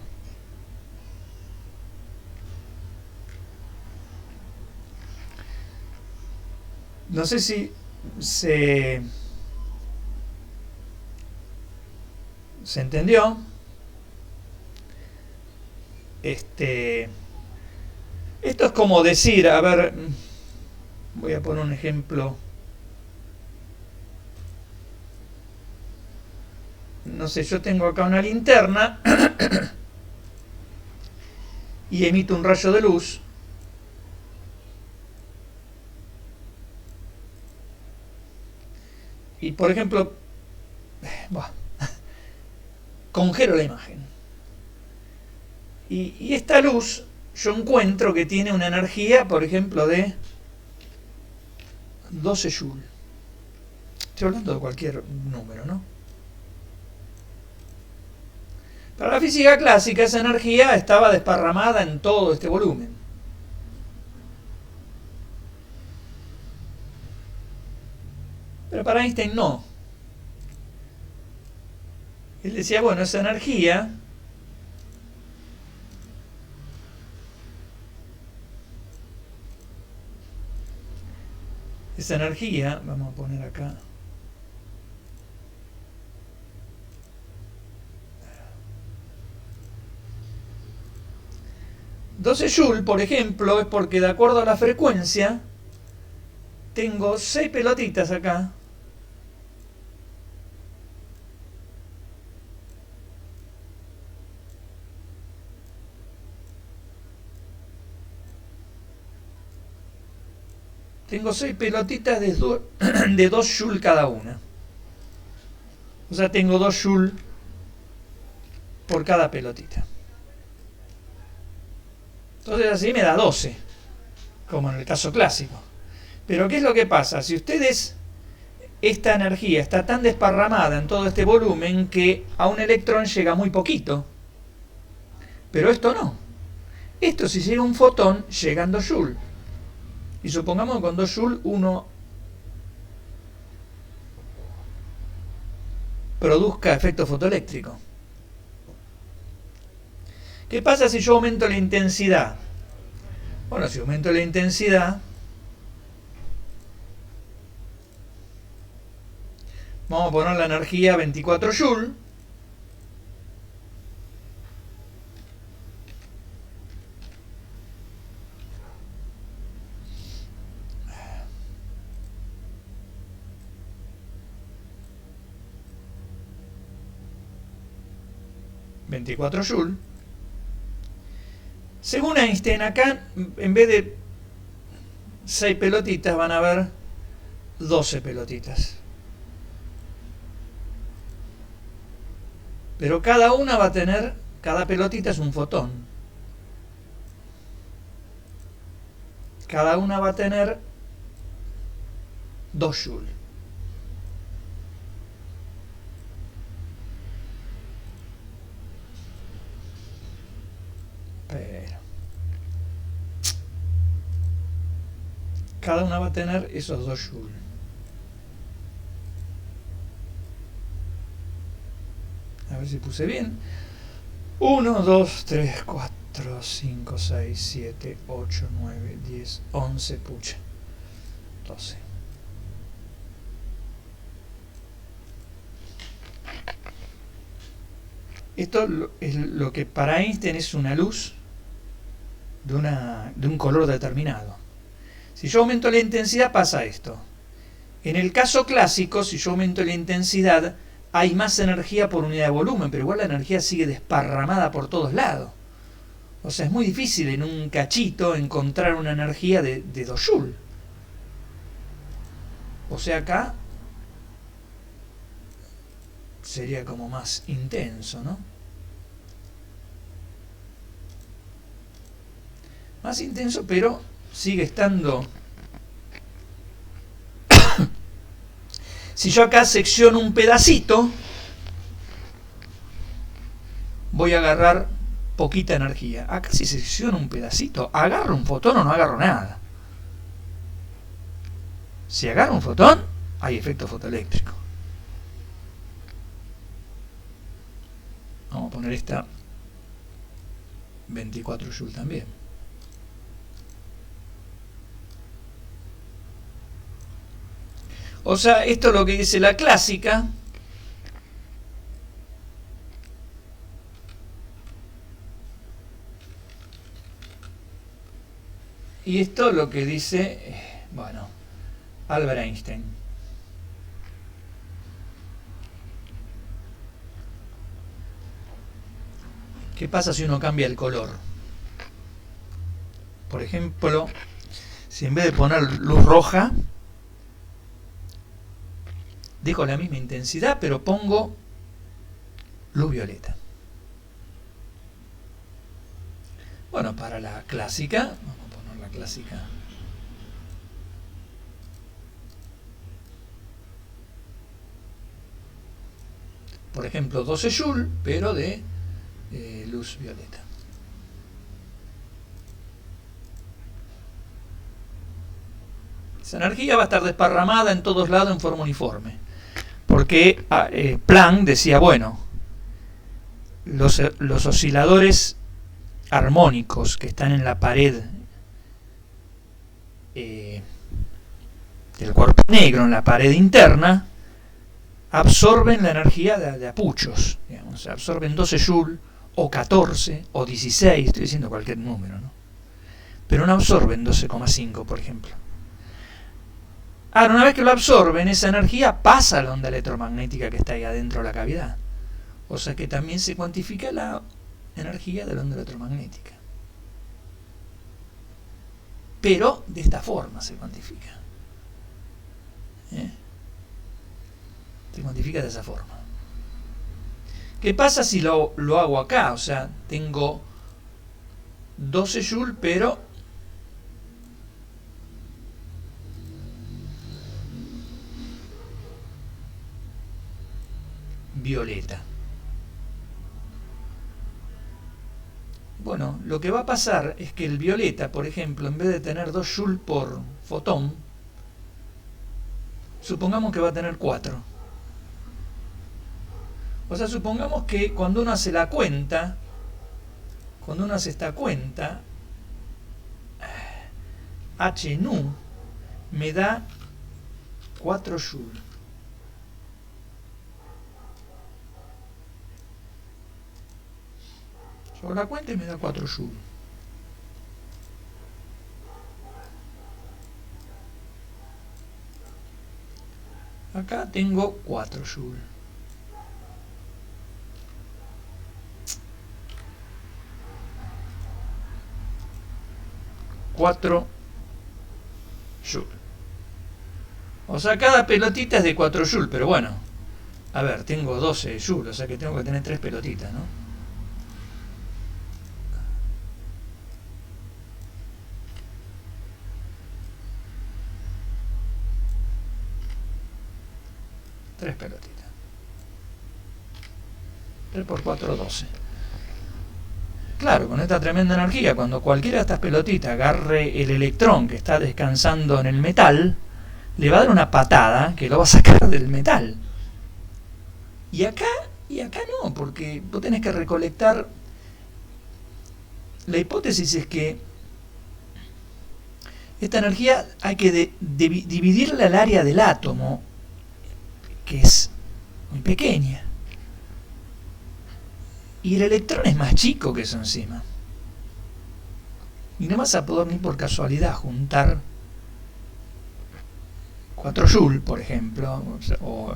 No sé si se entendió. Esto es como decir, a ver, voy a poner un ejemplo. No sé, yo tengo acá una linterna y emito un rayo de luz. Y por ejemplo, congelo la imagen. Y esta luz yo encuentro que tiene una energía, por ejemplo, de 12 joules. Estoy hablando de cualquier número, ¿no? Para la física clásica, esa energía estaba desparramada en todo este volumen. Pero para Einstein no. Él decía, bueno, esa energía vamos a poner acá, $12 por ejemplo, es porque de acuerdo a la frecuencia tengo 6 pelotitas acá. Tengo 6 pelotitas de 2 joules cada una. O sea, tengo 2 joules por cada pelotita. Entonces así me da 12, como en el caso clásico. Pero ¿qué es lo que pasa? Si ustedes, esta energía está tan desparramada en todo este volumen que a un electrón llega muy poquito. Pero esto no. Esto, si llega un fotón, llegan 2 joules. Y supongamos que con 2 joules uno produzca efecto fotoeléctrico. ¿Qué pasa si yo aumento la intensidad? Bueno, si aumento la intensidad, vamos a poner la energía 24 joules. Según Einstein, acá en vez de 6 pelotitas van a haber 12 pelotitas. Pero cada una va a tener, cada pelotita es un fotón. Cada una va a tener 2 joules. Pero cada una va a tener esos 2 joules. A ver si puse bien. 1, 2, 3, 4, 5, 6, 7, 8, 9, 10, 11, pucha, 12. Esto es lo que para Einstein es una luz de un color determinado. Si yo aumento la intensidad pasa esto. En el caso clásico, si yo aumento la intensidad, hay más energía por unidad de volumen, pero igual la energía sigue desparramada por todos lados. O sea, es muy difícil en un cachito encontrar una energía de 2 joules. O sea, acá sería como más intenso, ¿no? Más intenso, pero sigue estando... Si yo acá secciono un pedacito, voy a agarrar poquita energía. Acá si secciono un pedacito, ¿agarro un fotón o no agarro nada? Si agarro un fotón, hay efecto fotoeléctrico. Vamos a poner esta 24 joules también. O sea, esto es lo que dice la clásica. Y esto es lo que dice, bueno, Albert Einstein. ¿Qué pasa si uno cambia el color? Por ejemplo, si en vez de poner luz roja, dejo la misma intensidad, pero pongo luz violeta. Bueno, para la clásica, vamos a poner la clásica. por ejemplo 12 Joule, pero de luz violeta. Esa energía va a estar desparramada en todos lados en forma uniforme, porque Planck decía, bueno, los osciladores armónicos que están en la pared del cuerpo negro, en la pared interna, absorben la energía de apuchos, digamos, absorben 12 Joule o 14 o 16, estoy diciendo cualquier número, ¿no? Pero no absorben 12,5, por ejemplo. Ahora, una vez que lo absorben, esa energía pasa a la onda electromagnética que está ahí adentro de la cavidad. O sea que también se cuantifica la energía de la onda electromagnética. Pero de esta forma se cuantifica. Se cuantifica de esa forma. ¿Qué pasa si lo hago acá? O sea, tengo 12 Joule, pero violeta. Bueno, lo que va a pasar es que el violeta, por ejemplo, en vez de tener 2 Joule por fotón, supongamos que va a tener 4. O sea, supongamos que cuando uno hace la cuenta, cuando uno hace esta cuenta, H nu me da 4 Joule. Yo hago la cuenta y me da 4 Joule. Acá tengo 4 Joule. O sea, cada pelotita es de 4 Joule, pero bueno, a ver, tengo 12 Joule, o sea que tengo que tener 3 pelotitas, ¿no? Tres pelotitas. 3 por 4, 12. Claro, con esta tremenda energía, cuando cualquiera de estas pelotitas agarre el electrón que está descansando en el metal, le va a dar una patada que lo va a sacar del metal. Y acá no, porque vos tenés que recolectar. La hipótesis es que esta energía hay que dividirla al área del átomo, que es muy pequeña. Y el electrón es más chico que eso encima. Y no vas a poder ni por casualidad juntar 4 Joule, por ejemplo, o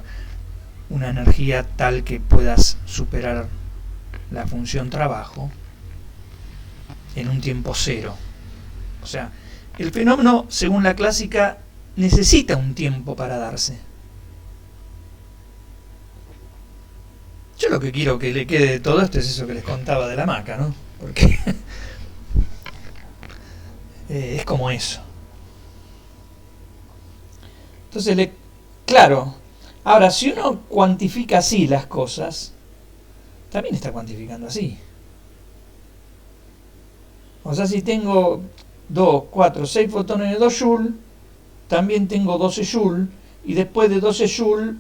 una energía tal que puedas superar la función trabajo en un tiempo cero. O sea, el fenómeno, según la clásica, necesita un tiempo para darse. Yo lo que quiero que le quede de todo esto es eso que les contaba de la hamaca, ¿no? Porque es como eso. Entonces, claro, ahora, si uno cuantifica así las cosas, también está cuantificando así. O sea, si tengo 2, 4, 6 fotones de 2 Joule, también tengo 12 Joule, y después de 12 Joule,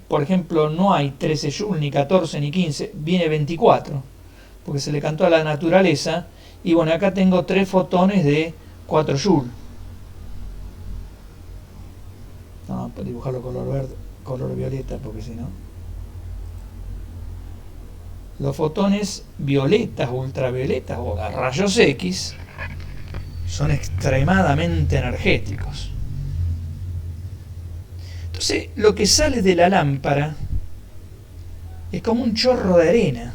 por ejemplo, no hay 13 Joule, ni 14, ni 15, viene 24, porque se le cantó a la naturaleza, y bueno, acá tengo 3 fotones de 4 Joule. No, para dibujarlo color verde, color violeta, porque si no. Los fotones violetas, ultravioletas o a rayos X son extremadamente energéticos. Entonces, lo que sale de la lámpara es como un chorro de arena.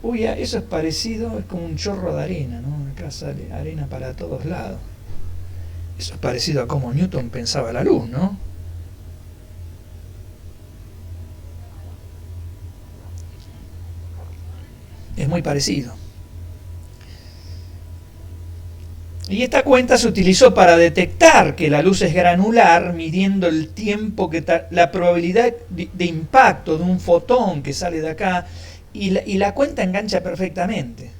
Uy, eso es parecido, es como un chorro de arena, ¿no? Acá sale arena para todos lados. Eso es parecido a cómo Newton pensaba la luz, ¿no? Es muy parecido. Y esta cuenta se utilizó para detectar que la luz es granular, midiendo el tiempo la probabilidad de impacto de un fotón que sale de acá, y la cuenta engancha perfectamente.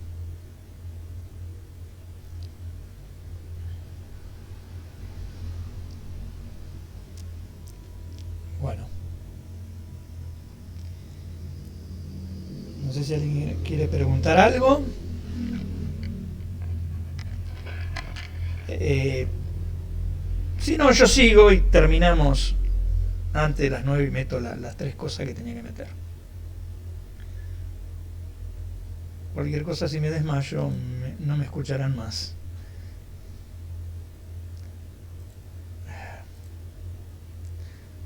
Bueno. No sé si alguien quiere preguntar algo. Si no, yo sigo y terminamos antes de las 9 y meto las 3 cosas que tenía que meter. Cualquier cosa, si me desmayo, no me escucharán más.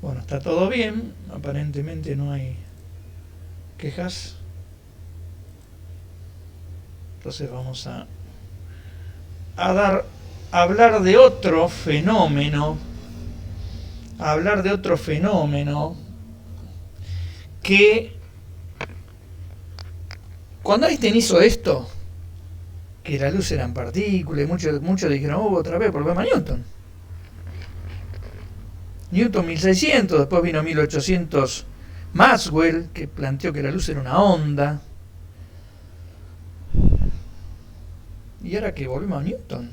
Bueno, está todo bien. Aparentemente no hay quejas. Entonces vamos a hablar de otro fenómeno. Que cuando Einstein hizo esto, que la luz eran partículas, y muchos dijeron, otra vez problema Newton. Newton 1600, después vino 1800 Maxwell, que planteó que la luz era una onda. Y ahora que volvemos a Newton,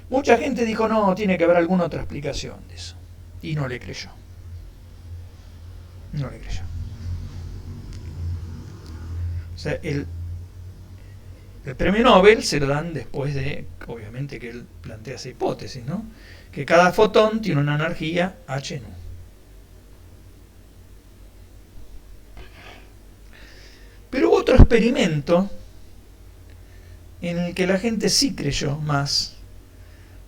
mucha gente dijo, no, tiene que haber alguna otra explicación de eso. Y no le creyó. O sea, el premio Nobel se lo dan después de, obviamente, que él plantea esa hipótesis, ¿no? Que cada fotón tiene una energía h nu. Pero hubo otro experimento en el que la gente sí creyó más,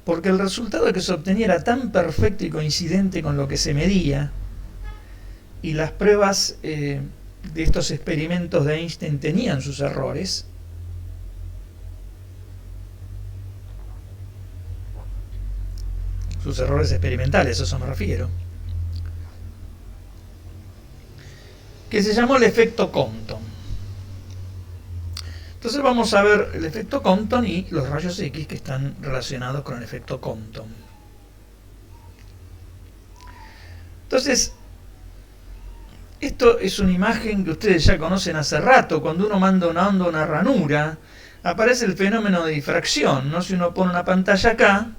porque el resultado que se obtenía era tan perfecto y coincidente con lo que se medía, y las pruebas de estos experimentos de Einstein tenían sus errores. Sus errores experimentales, a eso me refiero. Que se llamó el efecto Compton. Entonces vamos a ver el efecto Compton y los rayos X que están relacionados con el efecto Compton. Entonces, esto es una imagen que ustedes ya conocen hace rato. Cuando uno manda una onda a una ranura, aparece el fenómeno de difracción, ¿no? Si uno pone una pantalla acá,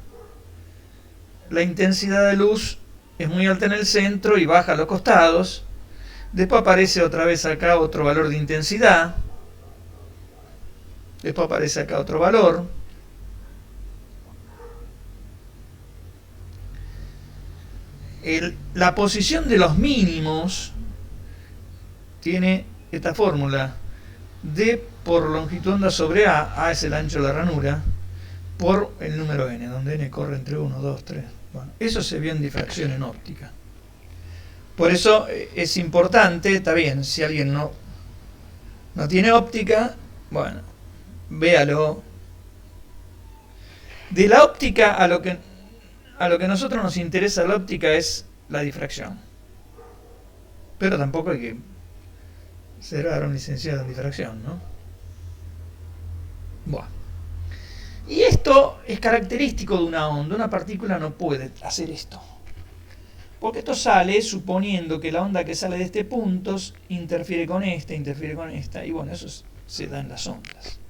la intensidad de luz es muy alta en el centro y baja a los costados. Después aparece otra vez acá otro valor de intensidad. Después aparece acá otro valor. La posición de los mínimos tiene esta fórmula: D por longitud de onda sobre A es el ancho de la ranura, por el número n, donde n corre entre 1, 2, 3. Bueno, eso se vio en difracción en óptica. Por eso es importante, está bien, si alguien no tiene óptica, bueno, véalo. De la óptica a lo que a nosotros nos interesa la óptica es la difracción. Pero tampoco hay que ser ahora un licenciado en difracción, ¿no? Bueno. Y esto es característico de una onda. Una partícula no puede hacer esto, porque esto sale suponiendo que la onda que sale de este punto interfiere con esta, y bueno, eso se da en las ondas.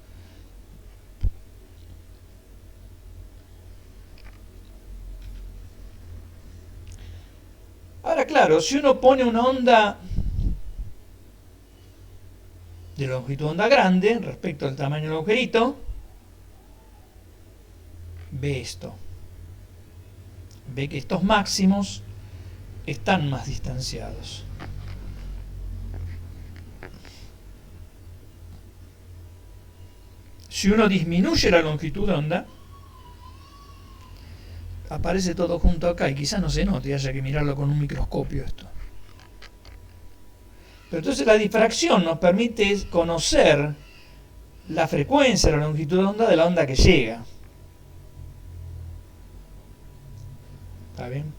Ahora, claro, si uno pone una onda de longitud de onda grande respecto al tamaño del agujerito, ve esto. Ve que estos máximos están más distanciados. Si uno disminuye la longitud de onda, aparece todo junto acá y quizás no se note y haya que mirarlo con un microscopio esto. Pero entonces la difracción nos permite conocer la frecuencia, la longitud de onda de la onda que llega. ¿Está bien?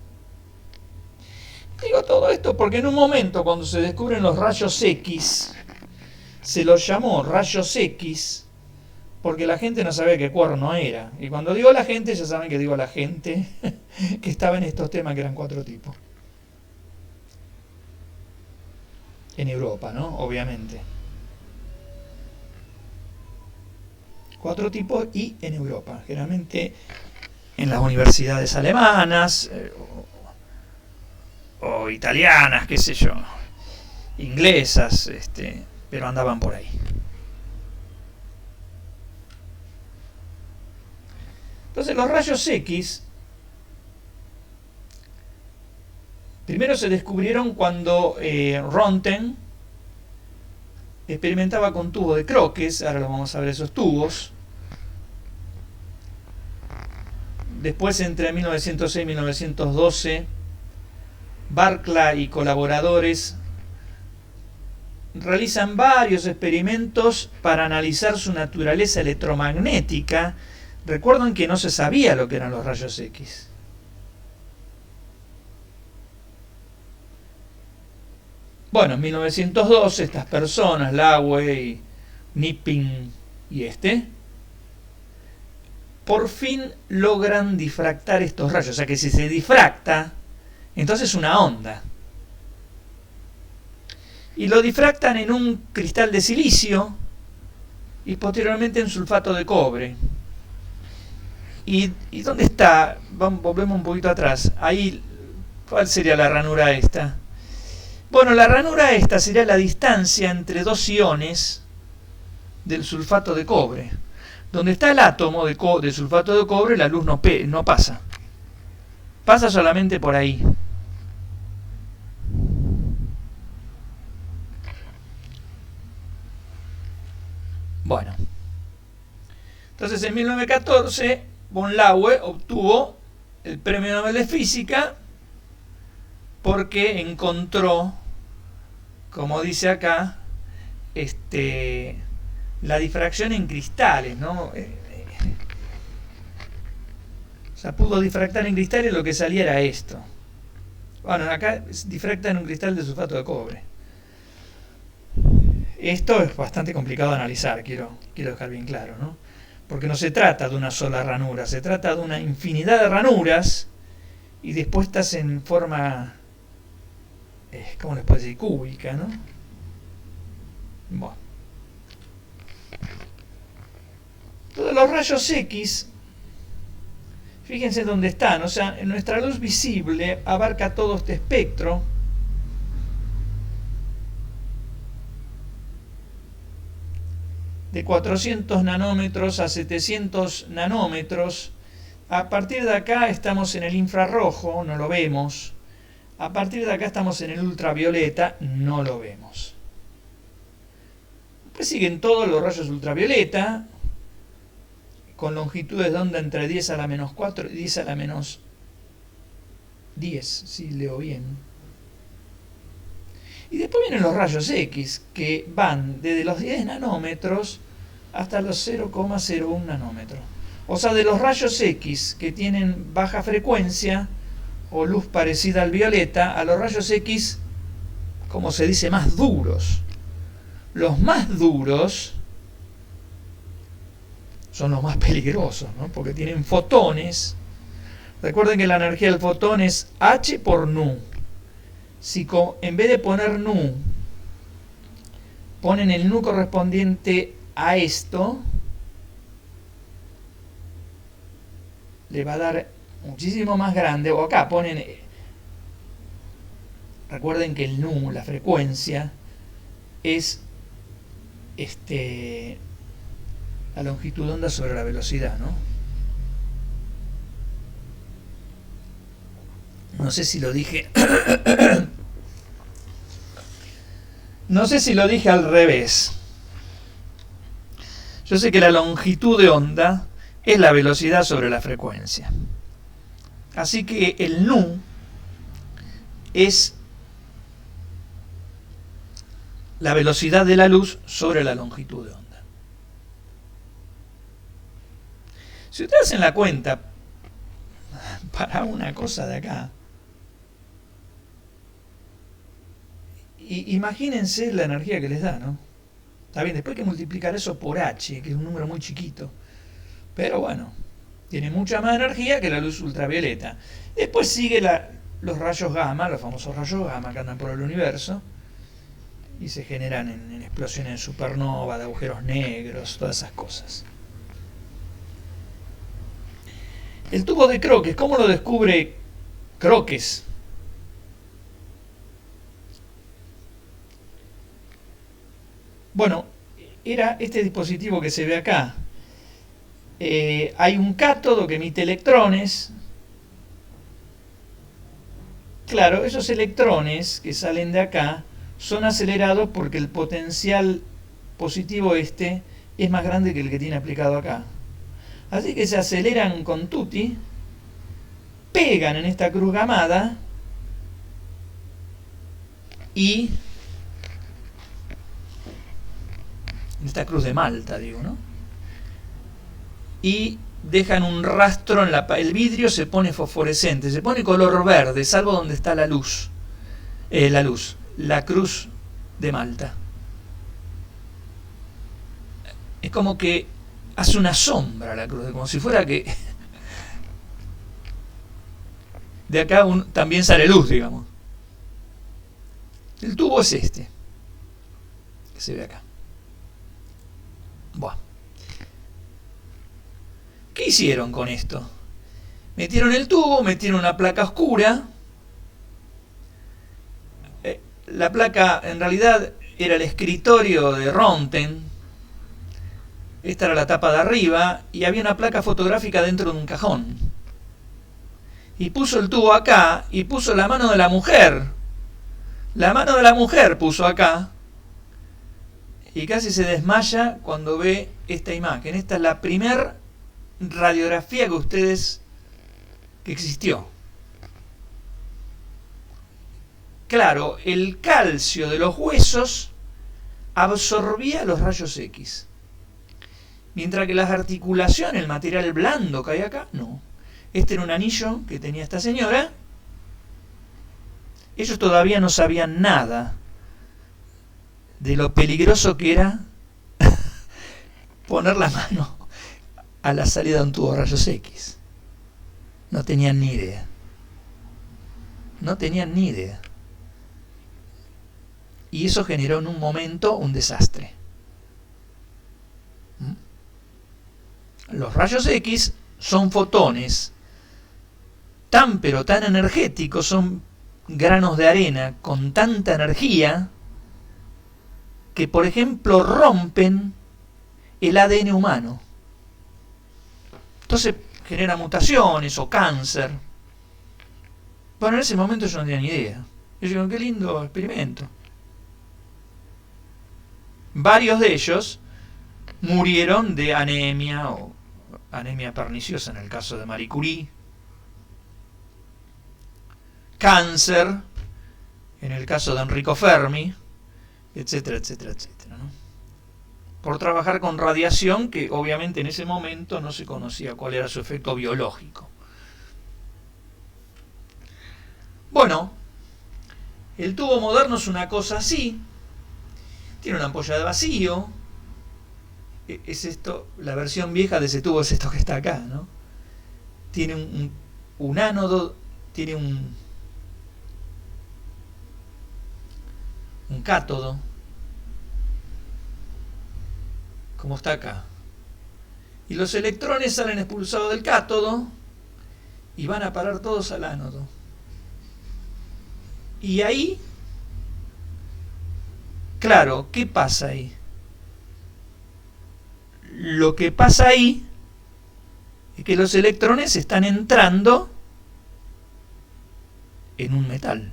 Digo todo esto porque en un momento, cuando se descubren los rayos X, se los llamó rayos X porque la gente no sabía qué cuerno era. Y cuando digo la gente, ya saben que digo la gente que estaba en estos temas, que eran 4 tipos. En Europa, ¿no? Obviamente. 4 tipos y en Europa. Generalmente en las universidades alemanas o italianas, qué sé yo, inglesas, pero andaban por ahí. Entonces los rayos X primero se descubrieron cuando Röntgen experimentaba con tubos de Crookes. Ahora lo vamos a ver, esos tubos. Después, entre 1906 y 1912, Barclay y colaboradores realizan varios experimentos para analizar su naturaleza electromagnética. Recuerden que no se sabía lo que eran los rayos X. Bueno, en 1912 estas personas, Lawey, Knipping y por fin logran difractar estos rayos. O sea que si se difracta, entonces es una onda. Y lo difractan en un cristal de silicio y posteriormente en sulfato de cobre. ¿Y dónde está? Volvemos un poquito atrás. Ahí, ¿cuál sería la ranura esta? Bueno, la ranura esta sería la distancia entre 2 iones del sulfato de cobre. Donde está el átomo de sulfato de cobre, la luz no pasa. Pasa solamente por ahí. Bueno. Entonces en 1914, von Laue obtuvo el Premio Nobel de Física porque encontró, como dice acá, la difracción en cristales, ¿no? O sea, pudo difractar en cristales, lo que salía era esto. Bueno, acá difracta en un cristal de sulfato de cobre. Esto es bastante complicado de analizar, quiero dejar bien claro, ¿no? Porque no se trata de una sola ranura, se trata de una infinidad de ranuras y dispuestas en forma, ¿cómo les puedo decir? Cúbica, ¿no? Bueno. Todos los rayos X, fíjense dónde están, o sea, nuestra luz visible abarca todo este espectro. De 400 nanómetros a 700 nanómetros. A partir de acá estamos en el infrarrojo, no lo vemos. A partir de acá estamos en el ultravioleta, no lo vemos. Después siguen todos los rayos ultravioleta, con longitudes de onda entre 10 a la menos 4 y 10 a la menos 10, si leo bien. Y después vienen los rayos X, que van desde los 10 nanómetros hasta los 0,01 nanómetros. O sea, de los rayos X que tienen baja frecuencia o luz parecida al violeta, a los rayos X, como se dice, más duros. Los más duros son los más peligrosos, ¿no? Porque tienen fotones. Recuerden que la energía del fotón es H por nu. Si en vez de poner nu, ponen el nu correspondiente a esto, le va a dar muchísimo más grande. O acá ponen, recuerden que el nu, la frecuencia, es la longitud de onda sobre la velocidad, ¿no? No sé si lo dije. No sé si lo dije al revés. Yo sé que la longitud de onda es la velocidad sobre la frecuencia. Así que el nu es la velocidad de la luz sobre la longitud de onda. Si ustedes hacen la cuenta para una cosa de acá, imagínense la energía que les da, ¿no? Está bien, después hay que multiplicar eso por h, que es un número muy chiquito. Pero bueno, tiene mucha más energía que la luz ultravioleta. Después sigue los rayos gamma, los famosos rayos gamma que andan por el universo y se generan en explosiones de supernova, de agujeros negros, todas esas cosas. El tubo de Crookes, ¿cómo lo descubre Crookes? Bueno, era este dispositivo que se ve acá. Hay un cátodo que emite electrones. Claro, esos electrones que salen de acá son acelerados porque el potencial positivo este es más grande que el que tiene aplicado acá. Así que se aceleran con tutti, pegan en esta cruz gamada y en esta cruz de Malta, digo, ¿no? Y dejan un rastro en el vidrio se pone fosforescente, se pone color verde, salvo donde está la luz, la cruz de Malta. Es como que hace una sombra la cruz, como si fuera que de acá también sale luz, digamos. El tubo es este, que se ve acá. Buah. ¿Qué hicieron con esto? Metieron el tubo, metieron una placa oscura. La placa en realidad era el escritorio de Ronten. Esta era la tapa de arriba y había una placa fotográfica dentro de un cajón. Y puso el tubo acá y puso la mano de la mujer. La mano de la mujer puso acá. Y casi se desmaya cuando ve esta imagen. Esta es la primera radiografía que existió. Claro, el calcio de los huesos absorbía los rayos X. Mientras que las articulaciones, el material blando que hay acá, no. Este era un anillo que tenía esta señora. Ellos todavía no sabían nada de lo peligroso que era poner la mano a la salida de un tubo de rayos X. No tenían ni idea. No tenían ni idea. Y eso generó en un momento un desastre. Los rayos X son fotones tan pero tan energéticos, son granos de arena con tanta energía que, por ejemplo, rompen el ADN humano. Entonces genera mutaciones o cáncer. Bueno, en ese momento yo no tenía ni idea. Yo digo, qué lindo experimento. Varios de ellos murieron de anemia o anemia perniciosa en el caso de Marie Curie, cáncer en el caso de Enrico Fermi, etcétera, etcétera, etcétera, ¿no? Por trabajar con radiación que obviamente en ese momento no se conocía cuál era su efecto biológico. Bueno, el tubo moderno es una cosa así, tiene una ampolla de vacío. Es esto, la versión vieja de ese tubo es esto que está acá, ¿no? Tiene un ánodo, tiene un cátodo, como está acá. Y los electrones salen expulsados del cátodo y van a parar todos al ánodo. Y ahí, claro, ¿qué pasa ahí? Lo que pasa ahí es que los electrones están entrando en un metal.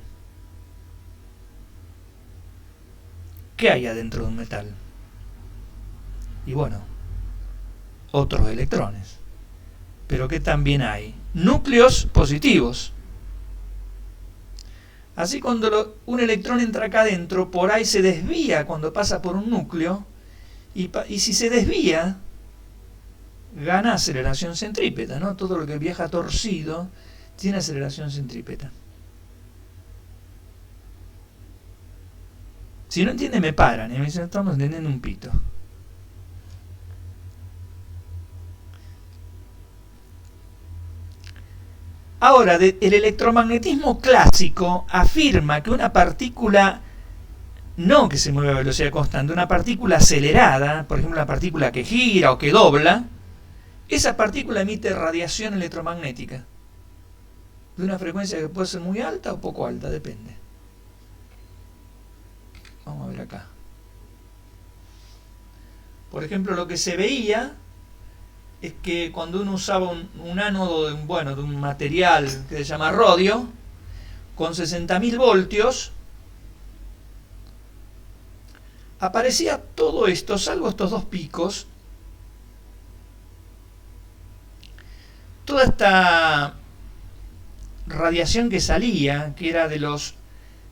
¿Qué hay adentro de un metal? Y bueno, otros electrones. Pero ¿qué también hay? Núcleos positivos. Así cuando un electrón entra acá adentro, por ahí se desvía cuando pasa por un núcleo. Y si se desvía, gana aceleración centrípeta, ¿no? Todo lo que viaja torcido tiene aceleración centrípeta. Si no entiende me paran y me dicen, estamos entendiendo un pito. Ahora, el electromagnetismo clásico afirma que una partícula, no que se mueve a velocidad constante, una partícula acelerada, por ejemplo una partícula que gira o que dobla, esa partícula emite radiación electromagnética de una frecuencia que puede ser muy alta o poco alta, depende. Vamos a ver acá. Por ejemplo, lo que se veía es que cuando uno usaba un ánodo de un material que se llama rodio, con 60.000 voltios, aparecía todo esto, salvo estos dos picos, toda esta radiación que salía, que era de los,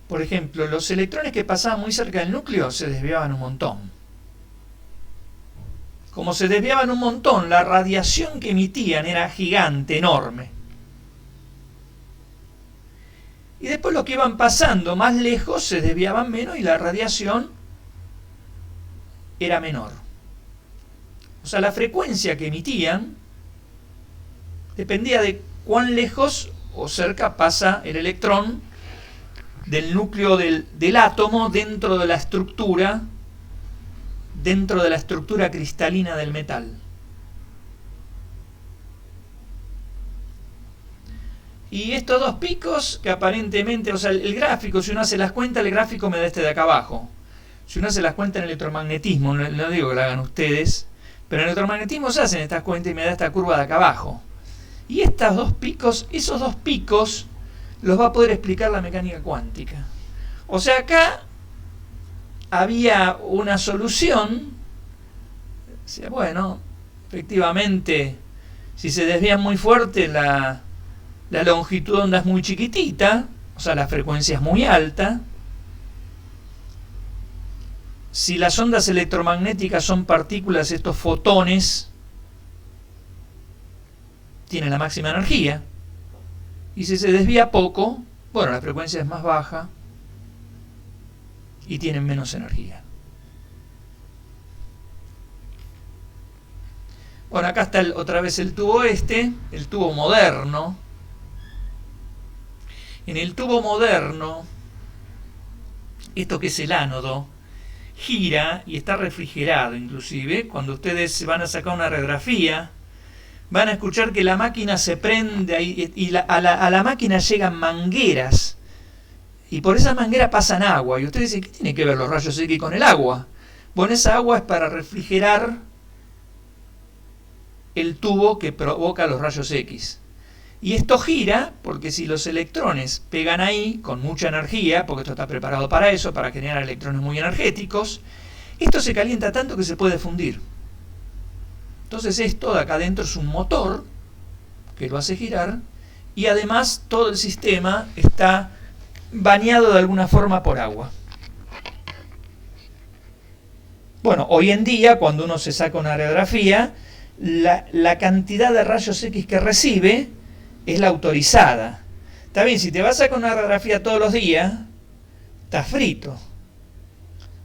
por ejemplo, los electrones que pasaban muy cerca del núcleo se desviaban un montón. Como se desviaban un montón, la radiación que emitían era gigante, enorme. Y después los que iban pasando más lejos se desviaban menos y la radiación era menor. O sea, la frecuencia que emitían dependía de cuán lejos o cerca pasa el electrón del núcleo del átomo dentro de la estructura cristalina del metal. Y estos dos picos que aparentemente, o sea, el gráfico, si uno hace las cuentas, el gráfico me da este de acá abajo. Si uno hace las cuentas en electromagnetismo, no digo que lo hagan ustedes, pero en electromagnetismo se hacen estas cuentas y me da esta curva de acá abajo. Y estos dos picos, esos dos picos, los va a poder explicar la mecánica cuántica. O sea, acá había una solución. Bueno, efectivamente, si se desvían muy fuerte, la longitud de onda es muy chiquitita, o sea, la frecuencia es muy alta. Si las ondas electromagnéticas son partículas, estos fotones tienen la máxima energía. Y si se desvía poco, bueno, la frecuencia es más baja y tienen menos energía. Bueno, acá está otra vez el tubo el tubo moderno. En el tubo moderno, esto que es el ánodo, gira y está refrigerado inclusive. Cuando ustedes van a sacar una radiografía, van a escuchar que la máquina se prende ahí, y a la máquina llegan mangueras. Y por esa manguera pasan agua. Y ustedes dicen, ¿qué tiene que ver los rayos X con el agua? Bueno, esa agua es para refrigerar el tubo que provoca los rayos X. Y esto gira porque si los electrones pegan ahí con mucha energía, porque esto está preparado para eso, para generar electrones muy energéticos, esto se calienta tanto que se puede fundir. Entonces esto de acá adentro es un motor que lo hace girar y además todo el sistema está bañado de alguna forma por agua. Bueno, hoy en día cuando uno se saca una radiografía, la cantidad de rayos X que recibe es la autorizada. Está bien, si te vas a sacar una radiografía todos los días, estás frito.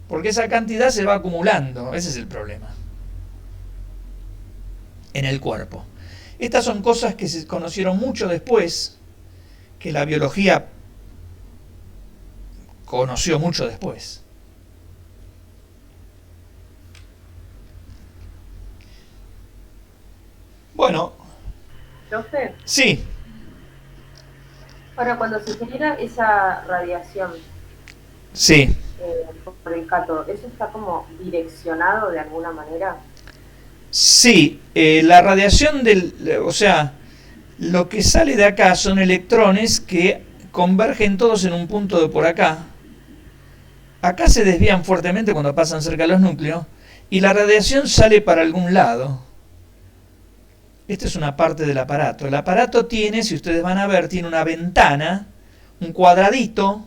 Porque esa cantidad se va acumulando. Ese es el problema. En el cuerpo. Estas son cosas que se conocieron mucho después, que la biología conoció mucho después. Bueno.
¿Profe?
Sí.
Ahora, cuando se genera esa radiación
Sí.
por el cátodo, ¿eso está como direccionado de alguna manera?
Sí, la radiación o sea, lo que sale de acá son electrones que convergen todos en un punto de por acá. Acá se desvían fuertemente cuando pasan cerca de los núcleos y la radiación sale para algún lado. Esta es una parte del aparato. El aparato tiene, si ustedes van a ver, tiene una ventana, un cuadradito,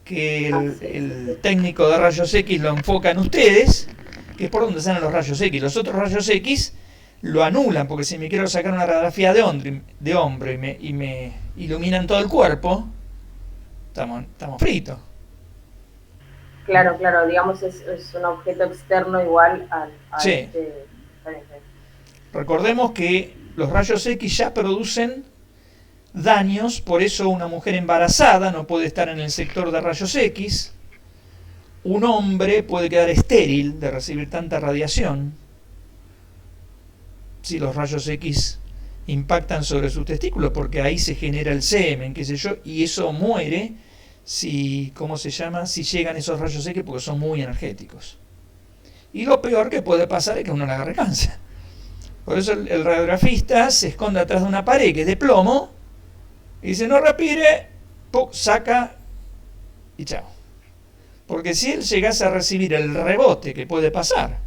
que el técnico de rayos X lo enfoca en ustedes, que es por donde salen los rayos X. Los otros rayos X lo anulan, porque si me quiero sacar una radiografía de hombro y me iluminan todo el cuerpo, estamos fritos.
Claro, claro, digamos es un objeto externo igual a
Sí,
este...
recordemos que los rayos X ya producen daños, por eso una mujer embarazada no puede estar en el sector de rayos X, un hombre puede quedar estéril de recibir tanta radiación si los rayos X impactan sobre sus testículos, porque ahí se genera el semen, qué sé yo, y eso muere si, ¿cómo se llama? Si llegan esos rayos X, porque son muy energéticos. Y lo peor que puede pasar es que uno le agarre cáncer. Por eso el radiografista se esconde atrás de una pared que es de plomo y dice: no respire, ¡puc! Saca y chao. Porque si él llegase a recibir el rebote que puede pasar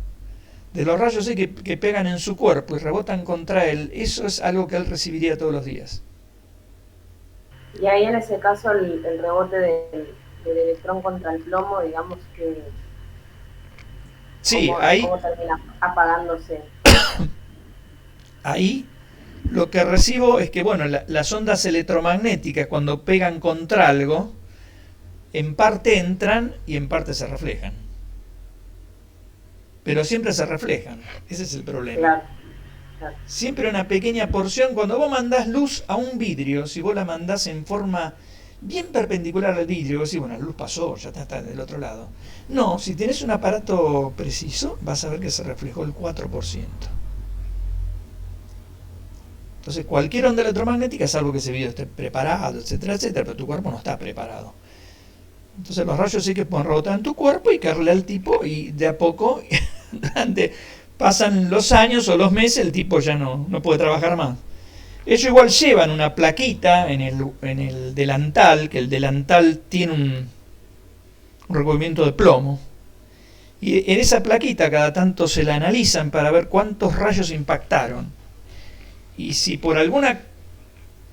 de los rayos X que pegan en su cuerpo y rebotan contra él, eso es algo que él recibiría todos los días.
Y ahí en ese caso el rebote del electrón contra el plomo, digamos que
Sí, ahí,
cómo termina apagándose.
ahí lo que recibo es que, bueno, las ondas electromagnéticas cuando pegan contra algo, en parte entran y en parte se reflejan. Pero siempre se reflejan, ese es el problema.
Claro, claro.
Siempre una pequeña porción, cuando vos mandás luz a un vidrio, si vos la mandás en forma bien perpendicular al vidrio, vos decís, bueno, la luz pasó, ya está del otro lado. No, si tenés un aparato preciso, vas a ver que se reflejó el 4%. Entonces, cualquier onda electromagnética es algo que ese vidrio esté preparado, etcétera, etcétera, pero tu cuerpo no está preparado. Entonces los rayos sí que pueden rebotar en tu cuerpo y caerle al tipo, y de a poco, durante, pasan los años o los meses, el tipo ya no puede trabajar más. Ellos igual llevan una plaquita en el delantal, que el delantal tiene un recubrimiento de plomo. Y en esa plaquita cada tanto se la analizan para ver cuántos rayos impactaron. Y si por alguna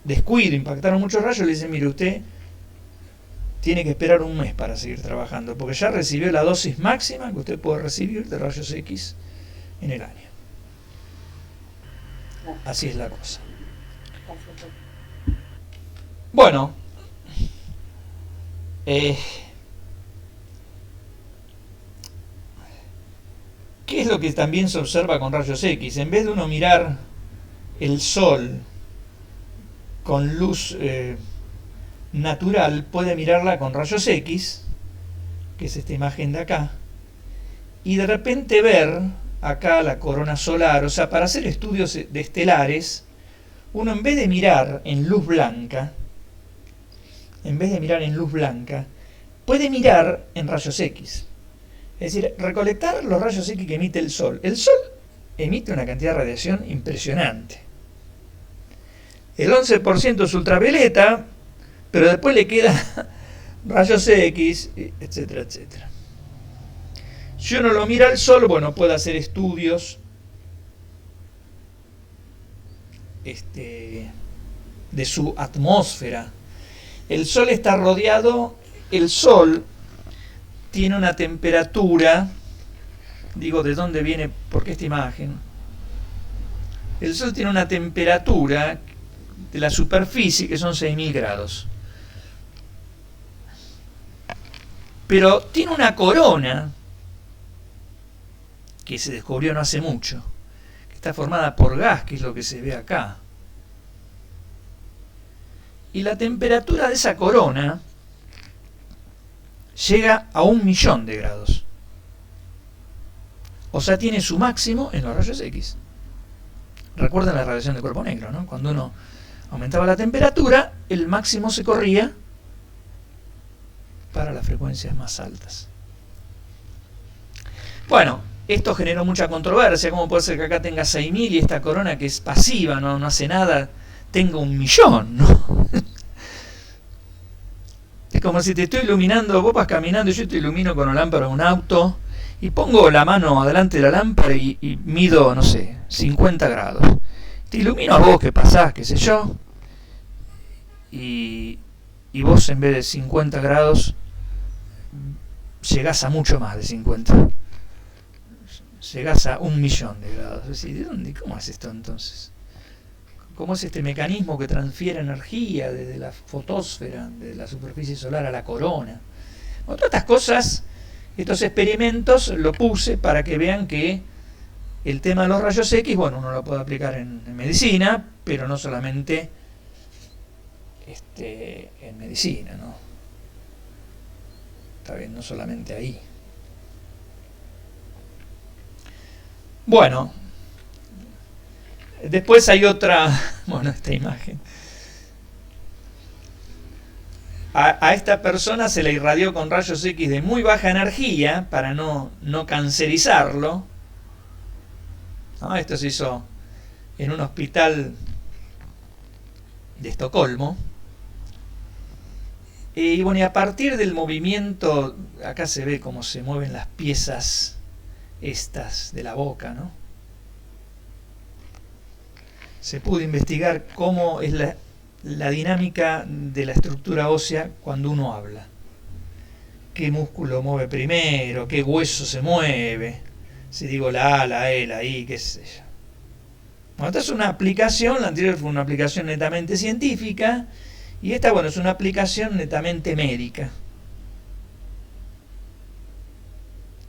descuido impactaron muchos rayos, le dicen: mire, usted tiene que esperar un mes para seguir trabajando, porque ya recibió la dosis máxima que usted puede recibir de rayos X en el año. Así es la cosa. Bueno, ¿qué es lo que también se observa con rayos X? En vez de uno mirar el sol con luz natural, puede mirarla con rayos X, que es esta imagen de acá, y de repente ver acá la corona solar. O sea, para hacer estudios de estelares, uno en vez de mirar en luz blanca, puede mirar en rayos X. Es decir, recolectar los rayos X que emite el Sol. El Sol emite una cantidad de radiación impresionante. El 11% es ultravioleta, pero después le queda rayos X, etcétera, etcétera. Si uno lo mira al Sol, bueno, puede hacer estudios de su atmósfera. El Sol está rodeado, el Sol tiene una temperatura, digo, ¿de dónde viene? Porque esta imagen, el Sol tiene una temperatura de la superficie que son 6.000 grados. Pero tiene una corona que se descubrió no hace mucho, que está formada por gas, que es lo que se ve acá. Y la temperatura de esa corona llega a 1.000.000 de grados. O sea, tiene su máximo en los rayos X. Recuerden la radiación del cuerpo negro, ¿no? Cuando uno aumentaba la temperatura, el máximo se corría para las frecuencias más altas. Bueno, esto generó mucha controversia. ¿Cómo puede ser que acá tenga 6.000 y esta corona, que es pasiva, no hace nada, tenga 1.000.000, ¿no? Es como si te estoy iluminando, vos vas caminando y yo te ilumino con una lámpara de un auto y pongo la mano adelante de la lámpara y mido, no sé, 50 grados. Te ilumino a vos que pasás, qué sé yo, y vos en vez de 50 grados llegás a mucho más de 50. Llegás a 1.000.000 de grados. Es decir, ¿de dónde? ¿Cómo es esto entonces? ¿Cómo es este mecanismo que transfiere energía desde la fotosfera, de la superficie solar a la corona? Bueno, todas estas cosas Estos experimentos lo puse para que vean que el tema de los rayos X, bueno, uno lo puede aplicar en medicina, pero no solamente en medicina, ¿no? Está bien, no solamente ahí. Bueno, después hay otra, bueno, esta imagen. A esta persona se le irradió con rayos X de muy baja energía para no cancerizarlo. ¿No? Esto se hizo en un hospital de Estocolmo. Y bueno, y a partir del movimiento, acá se ve cómo se mueven las piezas estas de la boca, ¿no? Se pudo investigar cómo es la dinámica de la estructura ósea cuando uno habla. ¿Qué músculo mueve primero? ¿Qué hueso se mueve? Si digo la A, la E, la I, qué sé yo. Bueno, esta es una aplicación, la anterior fue una aplicación netamente científica, y esta, bueno, es una aplicación netamente médica.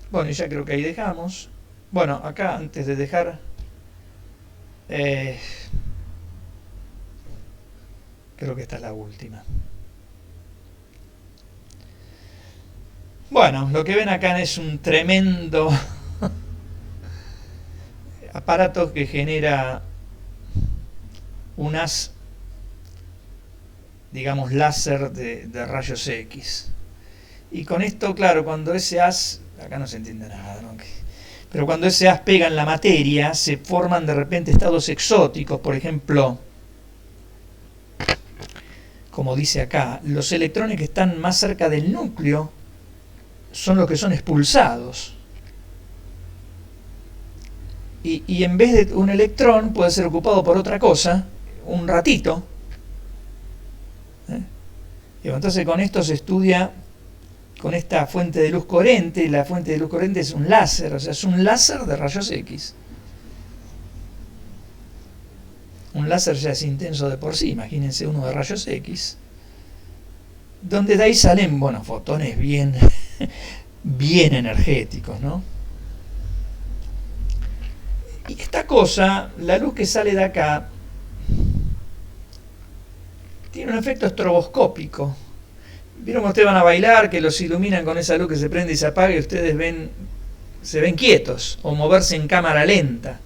Bueno, y ya creo que ahí dejamos. Bueno, acá, antes de dejar... creo que esta es la última. Bueno, lo que ven acá es un tremendo aparato que genera un haz, digamos, láser de rayos X. Y con esto, claro, cuando ese haz, acá no se entiende nada, ¿no? Pero cuando ese haz pega en la materia, se forman de repente estados exóticos. Por ejemplo, como dice acá, los electrones que están más cerca del núcleo son los que son expulsados. Y en vez de un electrón puede ser ocupado por otra cosa un ratito. Y entonces con esto se estudia con esta fuente de luz coherente, y la fuente de luz coherente es un láser, o sea, es un láser de rayos X. Un láser ya es intenso de por sí, imagínense uno de rayos X, donde de ahí salen, bueno, fotones bien, bien energéticos, ¿no? Y esta cosa, la luz que sale de acá, tiene un efecto estroboscópico. ¿Vieron cómo ustedes van a bailar, que los iluminan con esa luz que se prende y se apaga y ustedes se ven quietos, o moverse en cámara lenta?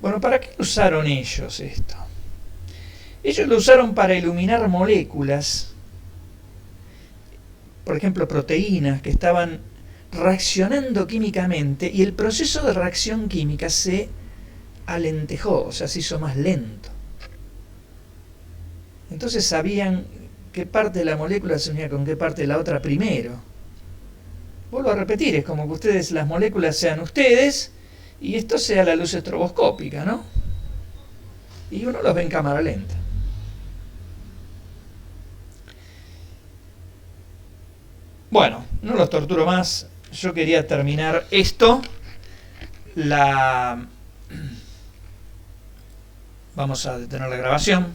Bueno, ¿para qué usaron ellos esto? Ellos lo usaron para iluminar moléculas, por ejemplo proteínas que estaban reaccionando químicamente, y el proceso de reacción química se alentejó, o sea, se hizo más lento. Entonces sabían qué parte de la molécula se unía con qué parte de la otra primero. Vuelvo a repetir, es como que ustedes, las moléculas sean ustedes, y esto sea la luz estroboscópica, ¿no? Y uno los ve en cámara lenta. Bueno, no los torturo más. Yo quería terminar esto. Vamos a detener la grabación.